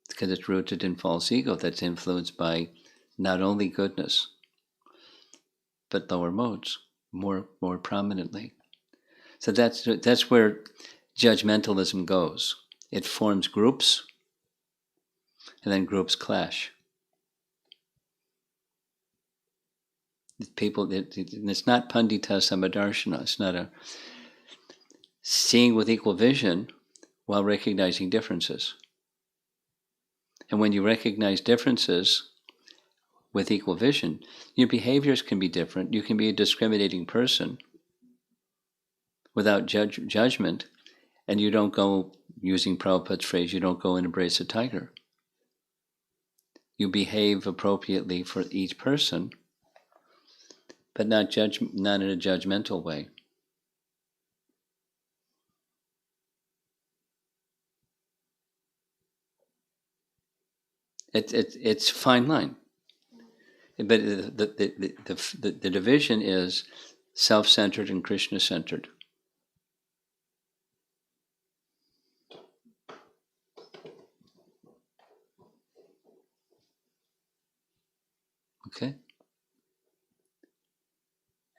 because it's rooted in false ego that's influenced by not only goodness but lower modes more prominently. So that's where judgmentalism goes. It forms groups, and then groups clash. People, it's not pandita samadarshana. It's not a seeing with equal vision while recognizing differences. And when you recognize differences with equal vision, your behaviors can be different. You can be a discriminating person without judgment, and you don't go, using Prabhupada's phrase, you don't go and embrace a tiger. You behave appropriately for each person, but not in a judgmental way. It's a fine line, but the division is self-centered and Krishna-centered. Okay.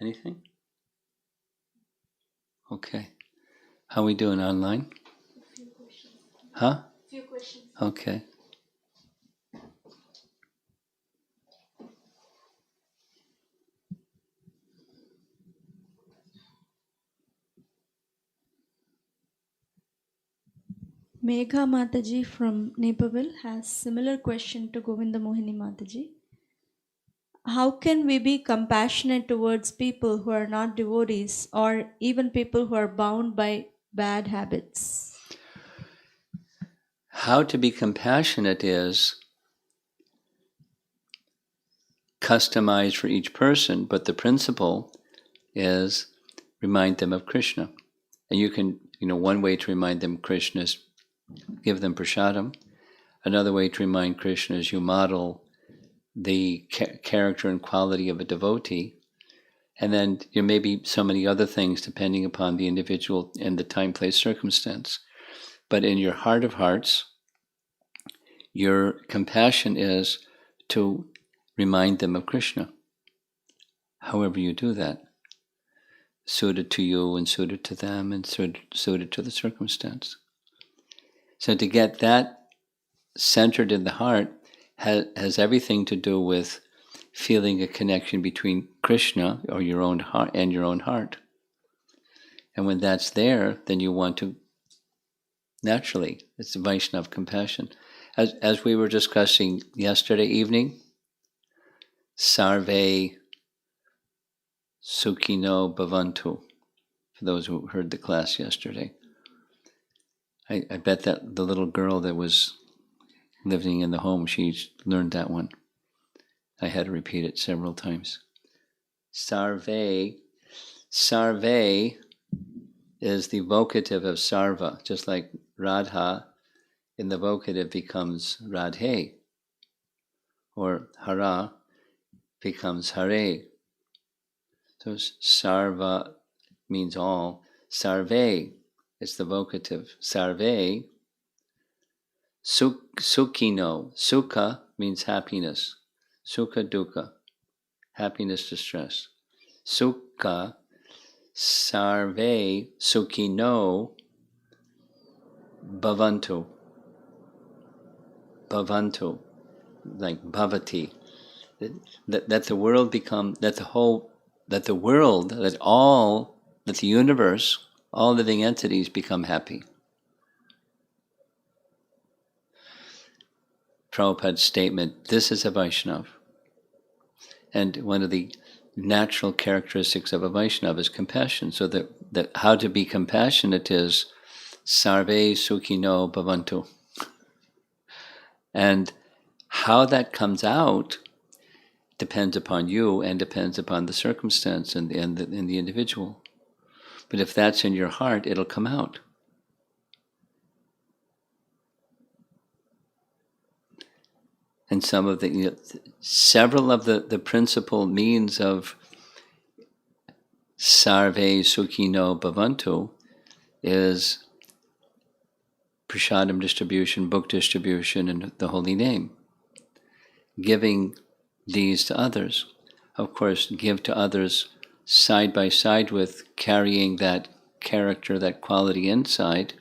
Anything? Okay. How are we doing online? A few questions. Huh? Few questions. Okay. Megha Mataji from Nepal has similar question to Govinda Mohini Mataji. How can we be compassionate towards people who are not devotees or even people who are bound by bad habits? How to be compassionate is customized for each person, but the principle is remind them of Krishna. And you can, one way to remind them of Krishna is give them prasadam. Another way to remind Krishna is you model the character and quality of a devotee. And then there may be so many other things depending upon the individual and the time, place, circumstance. But in your heart of hearts, your compassion is to remind them of Krishna. However you do that, suited to you and suited to them and suited to the circumstance. So to get that centered in the heart has everything to do with feeling a connection between Krishna or your own heart and your own heart. And when that's there, then you want to, naturally, it's the Vaishnava compassion. As we were discussing yesterday evening, Sarve Sukhino Bhavantu. for those who heard the class yesterday. I bet that the little girl that was living in the home, she learned that one. I had to repeat it several times. Sarve. Sarve is the vocative of sarva, just like Radha in the vocative becomes Radhe, or Hara becomes Hare. So sarva means all. Sarve is the vocative. Sarve. Sukhino. Sukha means happiness. Sukha dukkha. Happiness, distress. Sukha. Sarve sukhino bhavantu. Bhavantu. Like bhavati. That the world become, that the universe, all living entities become happy. Prabhupada's statement, this is a Vaishnava. And one of the natural characteristics of a Vaishnava is compassion. So that how to be compassionate is sarve sukhino bhavantu. And how that comes out depends upon you and depends upon the circumstance and the individual. But if that's in your heart, it'll come out. And some of several of the principal means of sarve sukhino bhavantu is prasadam distribution, book distribution, and the holy name. Giving these to others. Of course, give to others side by side with carrying that character, that quality inside,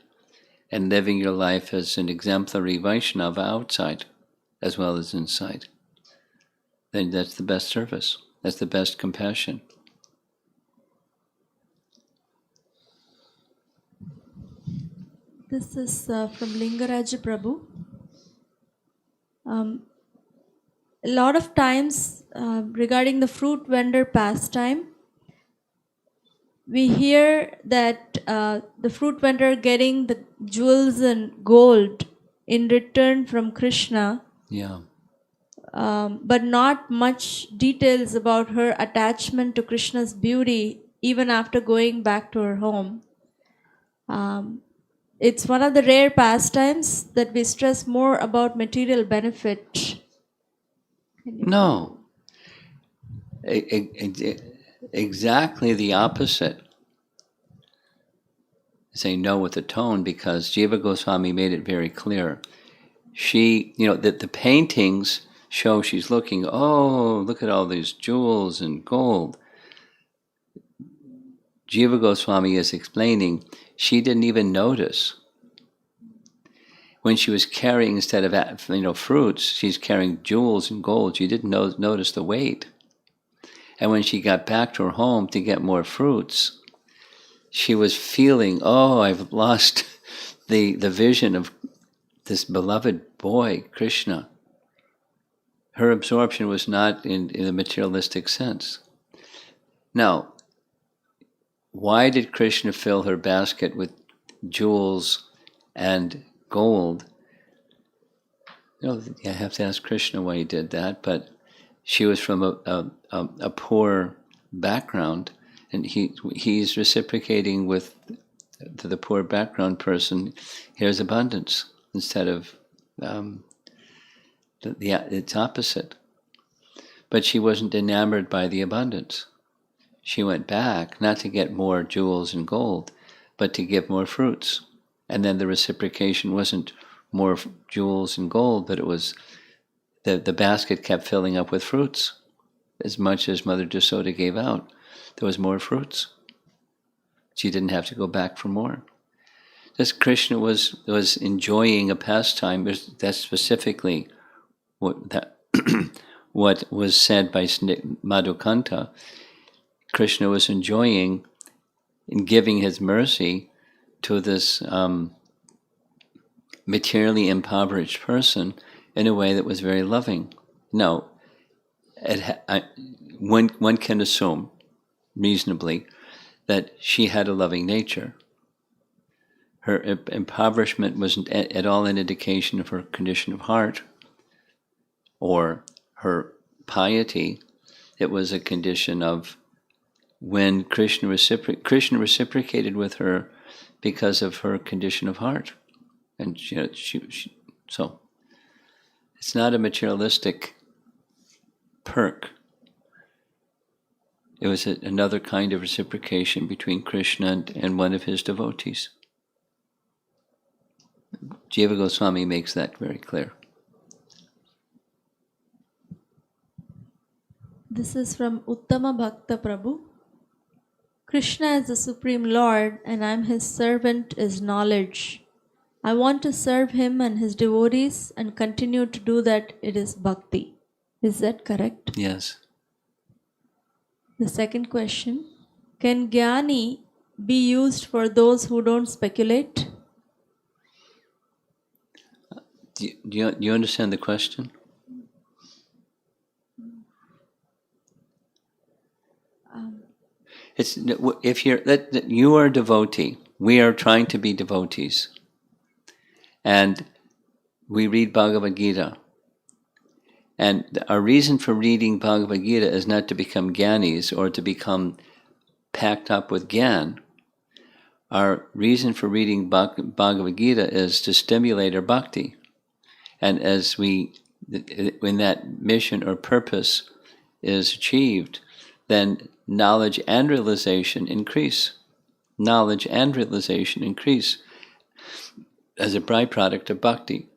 and living your life as an exemplary Vaishnava outside, as well as inside. Then that's the best service. That's the best compassion. This is from Lingaraja Prabhu. A lot of times regarding the fruit vendor pastime, we hear that the fruit vendor getting the jewels and gold in return from Krishna, but not much details about her attachment to Krishna's beauty even after going back to her home. It's one of the rare pastimes that we stress more about material benefit. No. Exactly the opposite. Say no with the tone, because Jiva Goswami made it very clear. She, that the paintings show she's looking, oh, look at all these jewels and gold. Jiva Goswami is explaining, she didn't even notice. When she was carrying, instead of fruits, she's carrying jewels and gold. She didn't notice the weight. And when she got back to her home to get more fruits, she was feeling, oh, I've lost the vision of this beloved boy, Krishna. Her absorption was not in the materialistic sense. Now, why did Krishna fill her basket with jewels and gold? I have to ask Krishna why he did that, but she was from a poor background, and he's reciprocating to the poor background person. Here's abundance instead of it's opposite. But she wasn't enamored by the abundance. She went back not to get more jewels and gold, but to give more fruits. And then the reciprocation wasn't more jewels and gold, but it was the basket kept filling up with fruits. As much as Mother Jasoda gave out, there was more fruits. She didn't have to go back for more. Just Krishna was enjoying a pastime. That's specifically what was said by Madhukanta. Krishna was enjoying in giving his mercy to this materially impoverished person in a way that was very loving. No, one can assume reasonably that she had a loving nature. Her impoverishment wasn't at all an indication of her condition of heart or her piety. It was a condition of when Krishna reciprocated with her because of her condition of heart. And so it's not a materialistic perk. It was another kind of reciprocation between Krishna and one of his devotees. Jiva Goswami makes that very clear. This is from Uttama Bhakta Prabhu. Krishna is the Supreme Lord and I am his servant is knowledge. I want to serve him and his devotees and continue to do that. It is bhakti. Is that correct? Yes. The second question. Can jnani be used for those who don't speculate? Do you understand the question? It's if you are a devotee, we are trying to be devotees, and we read Bhagavad Gita. And our reason for reading Bhagavad Gita is not to become jnanis or to become packed up with jnana. Our reason for reading Bhagavad Gita is to stimulate our bhakti. And as when that mission or purpose is achieved, then knowledge and realization increase. Knowledge and realization increase as a byproduct of bhakti.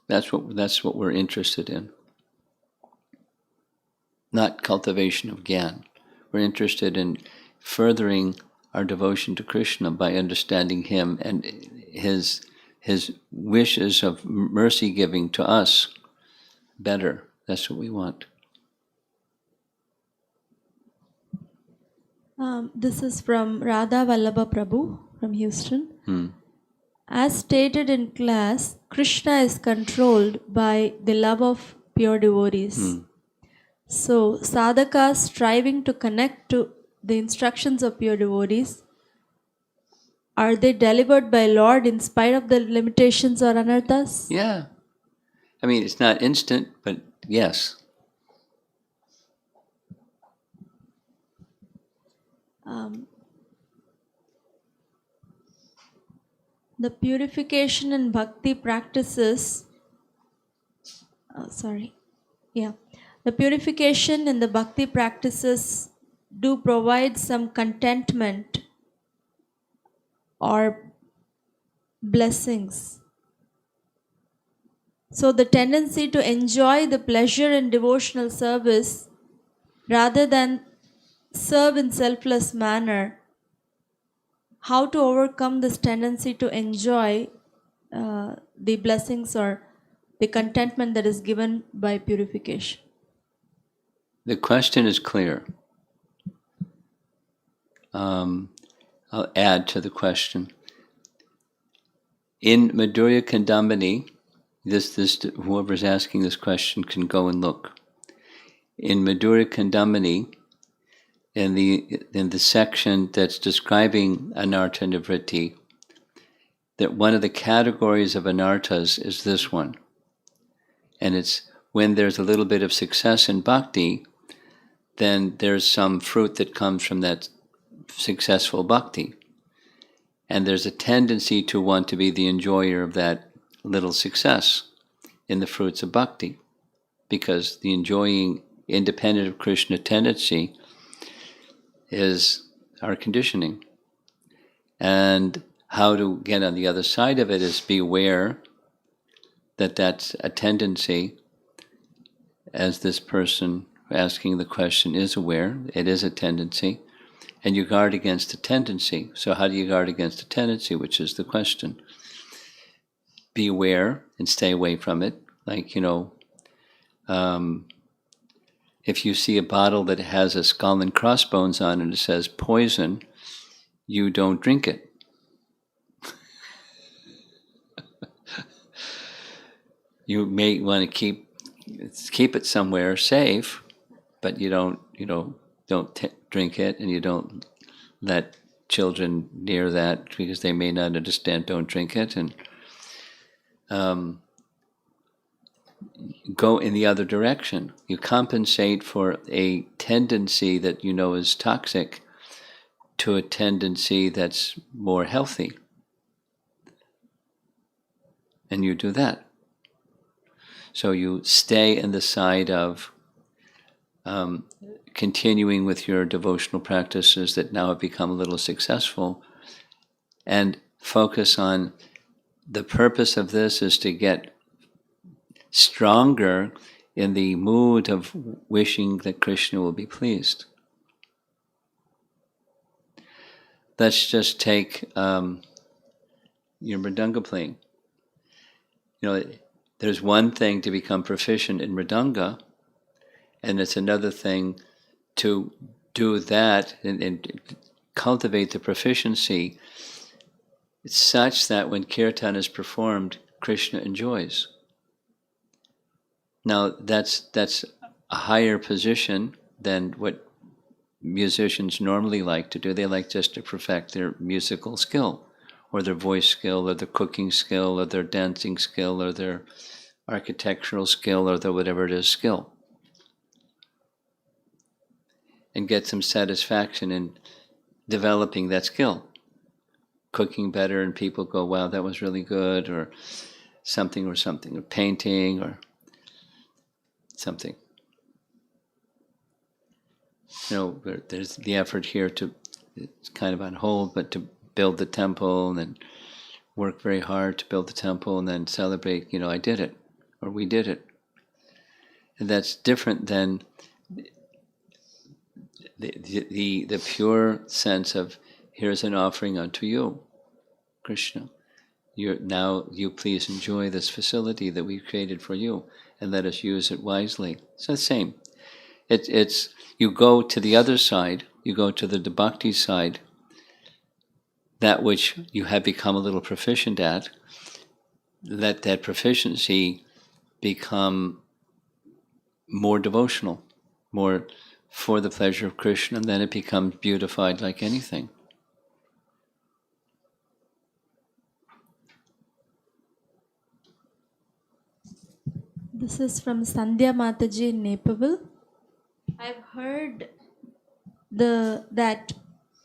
That's what we're interested in. Not cultivation of jnana. We're interested in furthering our devotion to Krishna by understanding him and his wishes of mercy giving to us better. That's what we want. This is from Radha Vallabha Prabhu from Houston. As stated in class, Krishna is controlled by the love of pure devotees. So, sadhakas striving to connect to the instructions of pure devotees, are they delivered by Lord in spite of the limitations or anarthas? Yeah. I mean, it's not instant, but yes. The purification and bhakti practices, the purification and the bhakti practices do provide some contentment or blessings. So the tendency to enjoy the pleasure in devotional service rather than serve in selfless manner, how to overcome this tendency to enjoy the blessings or the contentment that is given by purification? The question is clear. I'll add to the question. In Madhurya Kandambini, whoever's asking this question can go and look. In Madhurya Kandambini, in the section that's describing anartha nivritti, that one of the categories of anarthas is this one. And it's when there's a little bit of success in bhakti, then there's some fruit that comes from that successful bhakti. And there's a tendency to want to be the enjoyer of that little success in the fruits of bhakti, because the enjoying independent of Krishna tendency is our conditioning. And how to get on the other side of it is be aware that that's a tendency, as this person asking the question is aware, it is a tendency, and you guard against the tendency. So how do you guard against the tendency, which is the question? Be aware and stay away from it. Like, if you see a bottle that has a skull and crossbones on it and it says poison, you don't drink it. You may want to keep it somewhere safe, but you don't drink it, and you don't let children near that because they may not understand, don't drink it, and go in the other direction. You compensate for a tendency that you know is toxic to a tendency that's more healthy. And you do that. So you stay in the side of continuing with your devotional practices that now have become a little successful, and focus on the purpose of this is to get stronger in the mood of wishing that Krishna will be pleased. Let's just take your mridanga playing. There's one thing to become proficient in mridanga, and it's another thing to do that and cultivate the proficiency such that when kirtan is performed, Krishna enjoys. Now that's a higher position than what musicians normally like to do. They like just to perfect their musical skill, or their voice skill, or their cooking skill, or their dancing skill, or their architectural skill, or their whatever it is skill. And get some satisfaction in developing that skill. Cooking better and people go, wow, that was really good, or something, or painting, or something. There's the effort here it's kind of on hold, but to build the temple and then work very hard to build the temple and then celebrate, I did it, or we did it. And that's different than the pure sense of, here's an offering unto you, Krishna. Now you please enjoy this facility that we've created for you, and let us use it wisely. It's the same. It's you go to the other side, you go to the bhakti side, that which you have become a little proficient at, let that proficiency become more devotional, more for the pleasure of Krishna, and then it becomes beautified like anything. This is from Sandhya Mataji in Naperville. I've heard that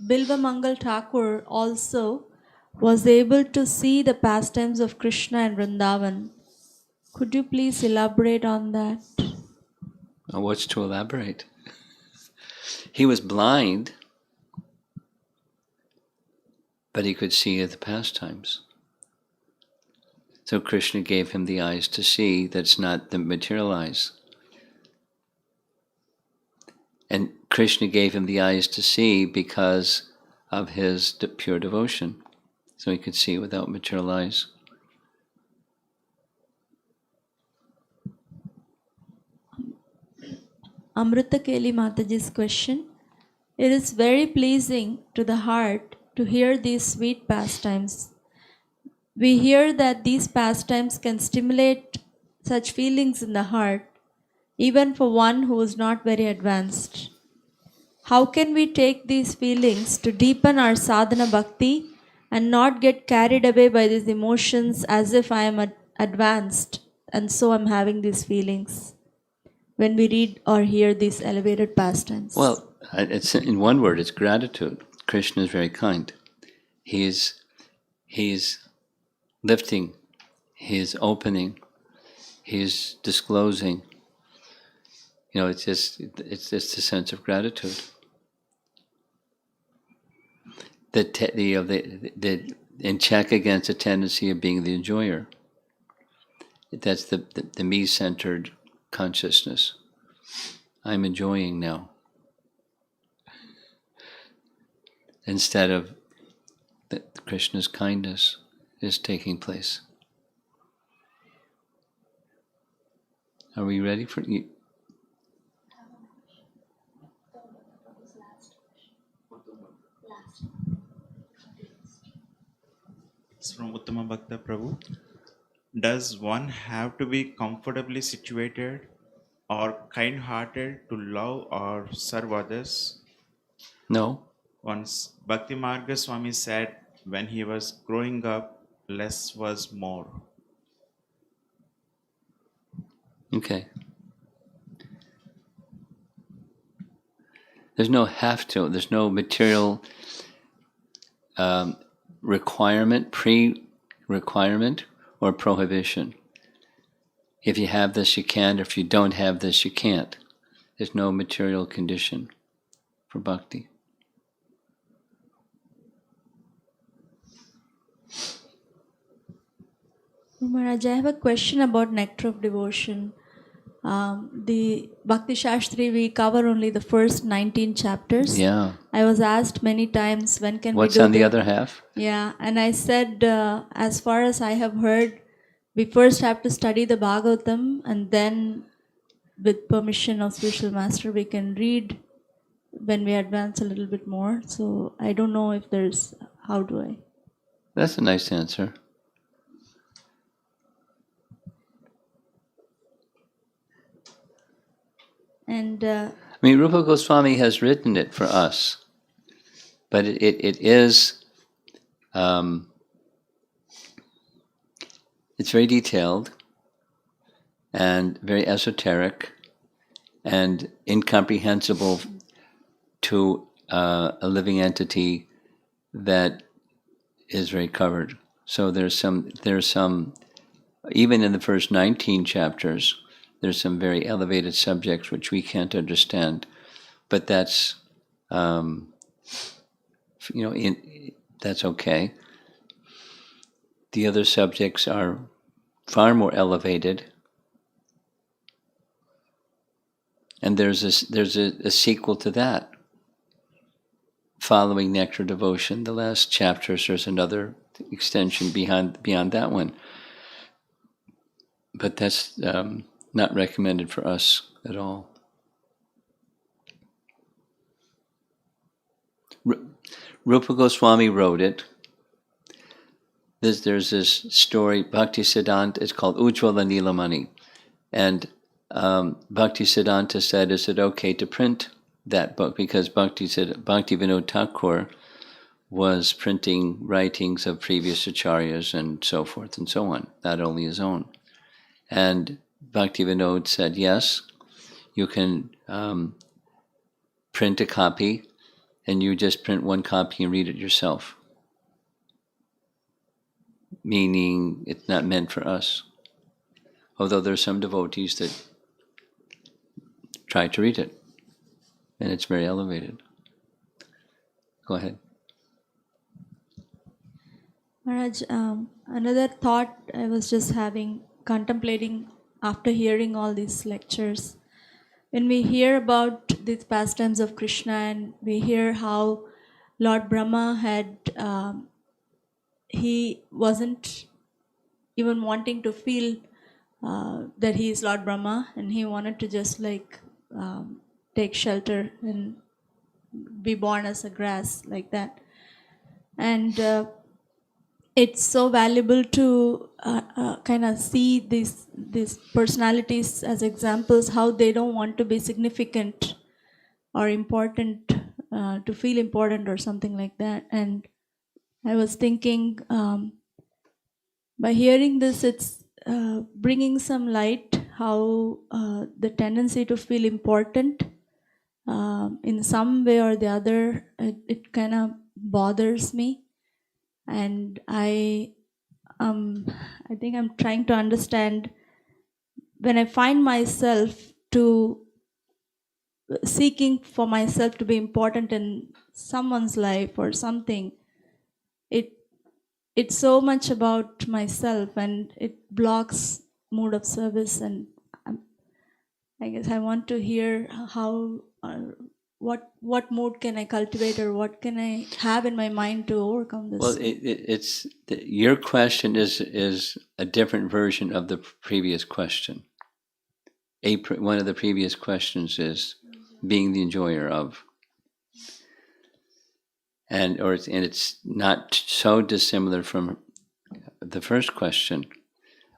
Bilva Mangal Thakur also was able to see the pastimes of Krishna and Vrindavan. Could you please elaborate on that? What's to elaborate? He was blind, but he could see the pastimes. So Krishna gave him the eyes to see that's not the materialize. And Krishna gave him the eyes to see because of his pure devotion. So he could see without material eyes. Amrita Keli Mataji's question. It is very pleasing to the heart to hear these sweet pastimes. We hear that these pastimes can stimulate such feelings in the heart, even for one who is not very advanced. How can we take these feelings to deepen our sadhana bhakti and not get carried away by these emotions as if I am advanced and so I'm having these feelings when we read or hear these elevated pastimes? Well, it's in one word, it's gratitude. Krishna is very kind. He's lifting, he's opening, he's disclosing. It's just a sense of gratitude. In check against the tendency of being the enjoyer. That's the me-centered consciousness. I'm enjoying now. Instead of Krishna's kindness is taking place. Are we ready for you? It's from Uttama Bhakta Prabhu. Does one have to be comfortably situated or kind-hearted to love or serve others? No. Once Bhakti Marga Swami said when he was growing up, less was more. Okay. There's no have to. There's no material requirement, pre-requirement, or prohibition. If you have this, you can. If you don't have this, you can't. There's no material condition for bhakti. Maharaj, I have a question about Nectar of Devotion. The Bhakti Shastri, we cover only the first 19 chapters. Yeah. I was asked many times, when can What's we do on the other half? Yeah, and I said, as far as I have heard, we first have to study the Bhagavatam, and then, with permission of Spiritual Master, we can read when we advance a little bit more. So I don't know if there's, how do I? That's a nice answer. And I mean, Rupa Goswami has written it for us, but it is, it's very detailed and very esoteric and incomprehensible to a living entity that is very covered. So there's some, even in the first 19 chapters, there's some very elevated subjects which we can't understand, but that's, that's okay. The other subjects are far more elevated, and there's a sequel to that. Following Nectar Devotion, the last chapters, there's another extension beyond that one. But that's not recommended for us at all. Rupa Goswami wrote it. There's this story, Bhakti Siddhanta, it's called Ujjvala Nilamani. And Bhakti Siddhanta said, is it okay to print that book? Because Bhakti Vinod Thakur was printing writings of previous acharyas and so forth and so on, not only his own. And Bhakti Vinod said, yes, you can print a copy, and you just print one copy and read it yourself. Meaning it's not meant for us. Although there are some devotees that try to read it, and it's very elevated. Go ahead. Maharaj, another thought I was just contemplating after hearing all these lectures. When we hear about these pastimes of Krishna, and we hear how Lord Brahma had, he wasn't even wanting to feel that he is Lord Brahma, and he wanted to just take shelter and be born as a grass like that. And it's so valuable to kind of see these personalities as examples, how they don't want to be significant or important, to feel important or something like that. And I was thinking, by hearing this, it's bringing some light how the tendency to feel important in some way or the other, it kind of bothers me. And I think I'm trying to understand, when I find myself to seeking for myself to be important in someone's life or something, it's so much about myself, and it blocks mood of service. And I guess I want to hear how, what mood can I cultivate, or what can I have in my mind to overcome this? Well, your question is a different version of the previous question. One of the previous questions is being the enjoyer of, and it's not so dissimilar from the first question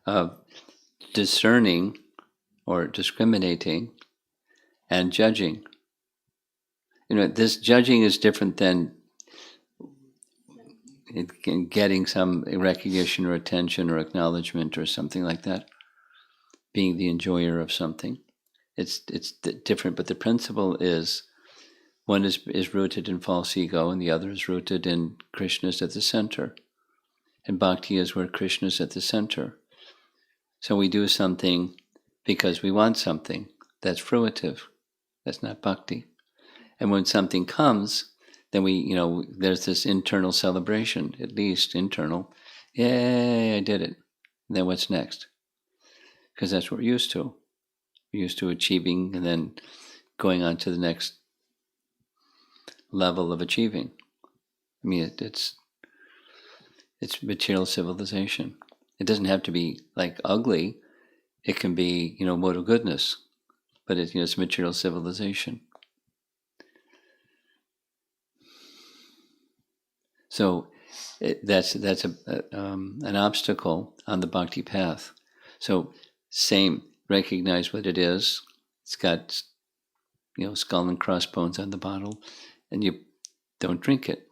of discerning or discriminating and judging. This judging is different than getting some recognition or attention or acknowledgement or something like that, being the enjoyer of something. It's different, but the principle is one is rooted in false ego and the other is rooted in Krishna's at the center. And bhakti is where Krishna's at the center. So we do something because we want something. That's fruitive. That's not bhakti. And when something comes, then there's this internal celebration, at least internal. Yay, I did it. And then what's next? Because that's what we're used to. We're used to achieving and then going on to the next level of achieving. I mean, it's material civilization. It doesn't have to be like ugly. It can be, mode of goodness, but it's material civilization. So that's an obstacle on the bhakti path. So recognize what it is. It's got skull and crossbones on the bottle, and you don't drink it.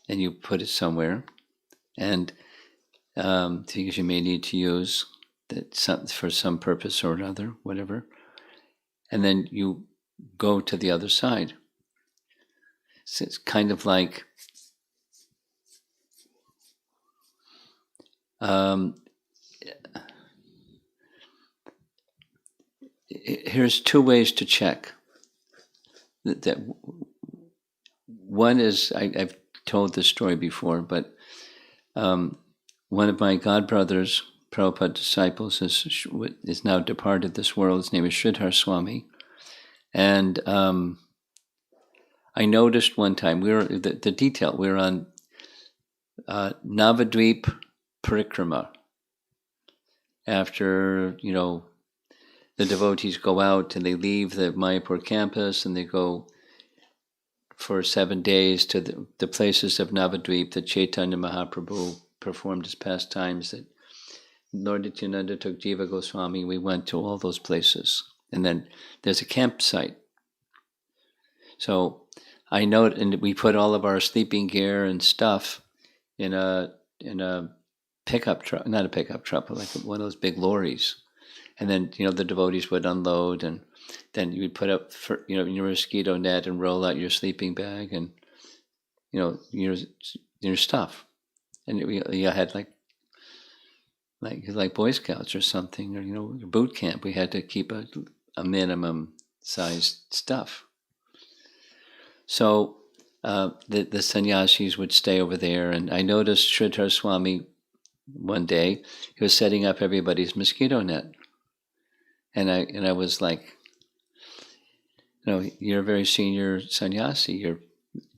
And you put it somewhere, and because you may need to use that for some purpose or another, whatever. And then you go to the other side. So it's kind of like here's two ways to check. That one is, I've told this story before, but one of my godbrothers, Prabhupada disciples, is now departed this world. His name is Sridhar Swami. And I noticed one time, we were on Navadvip Parikrama. After, the devotees go out and they leave the Mayapur campus and they go for 7 days to the places of Navadvip that Chaitanya Mahaprabhu performed his pastimes, that Lord Nityananda took Jiva Goswami. We went to all those places. And then there's a campsite. So I know, and we put all of our sleeping gear and stuff in a pickup truck, not a pickup truck, but like one of those big lorries. And then, the devotees would unload, and then you would put up your mosquito net and roll out your sleeping bag and, your stuff. And you had like Boy Scouts or something, or, boot camp. We had to keep a minimum sized stuff. So the sannyasis would stay over there, and I noticed Sridhar Swami one day, he was setting up everybody's mosquito net. And I was like, you're a very senior sannyasi. You're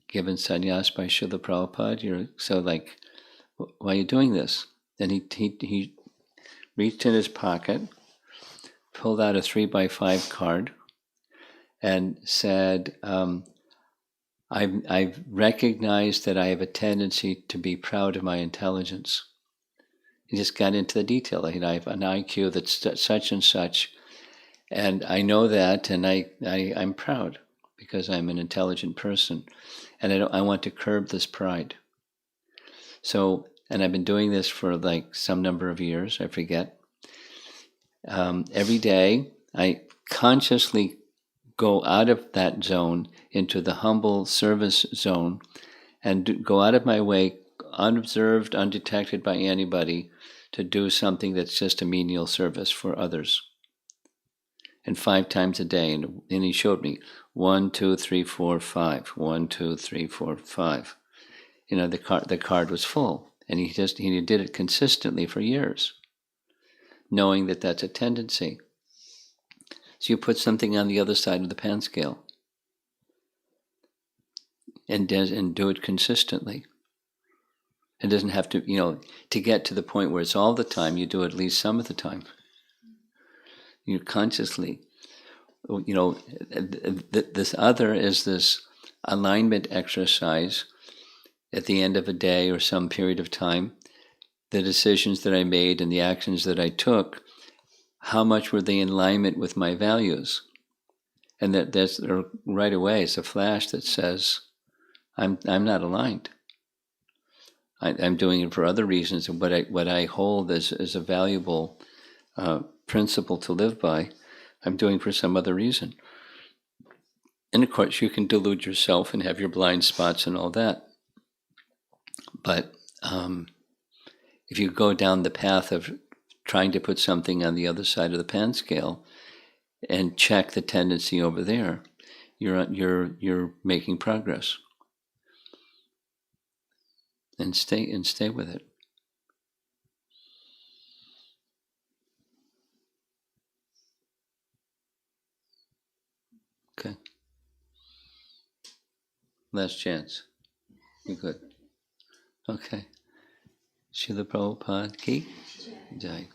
given sannyas by Srila Prabhupada. Why are you doing this? Then he reached in his pocket, pulled out a 3x5 card, and said, I've recognized that I have a tendency to be proud of my intelligence. He just got into the detail. I have an IQ that's such and such, and I know that, and I'm proud because I'm an intelligent person, and I want to curb this pride. So, and I've been doing this for like some number of years, I forget. Every day, I consciously go out of that zone into the humble service zone and go out of my way, unobserved, undetected by anybody, to do something that's just a menial service for others. And 5 times a day. And he showed me 1, 2, 3, 4, 5. 1, 2, 3, 4, 5. The card was full. And he did it consistently for years, knowing that that's a tendency. So you put something on the other side of the pan scale and do it consistently. It doesn't have to, to get to the point where it's all the time, you do at least some of the time. You consciously, this other is this alignment exercise at the end of a day or some period of time. The decisions that I made and the actions that I took, how much were they in alignment with my values? And that's right away, it's a flash that says, I'm not aligned. I'm doing it for other reasons, and what I hold as a valuable principle to live by, I'm doing for some other reason. And of course, you can delude yourself and have your blind spots and all that. But if you go down the path of trying to put something on the other side of the pan scale and check the tendency over there, you're making progress. And stay with it. Okay. Last chance. You're good. Okay. Srila Prabhupada ki Jai.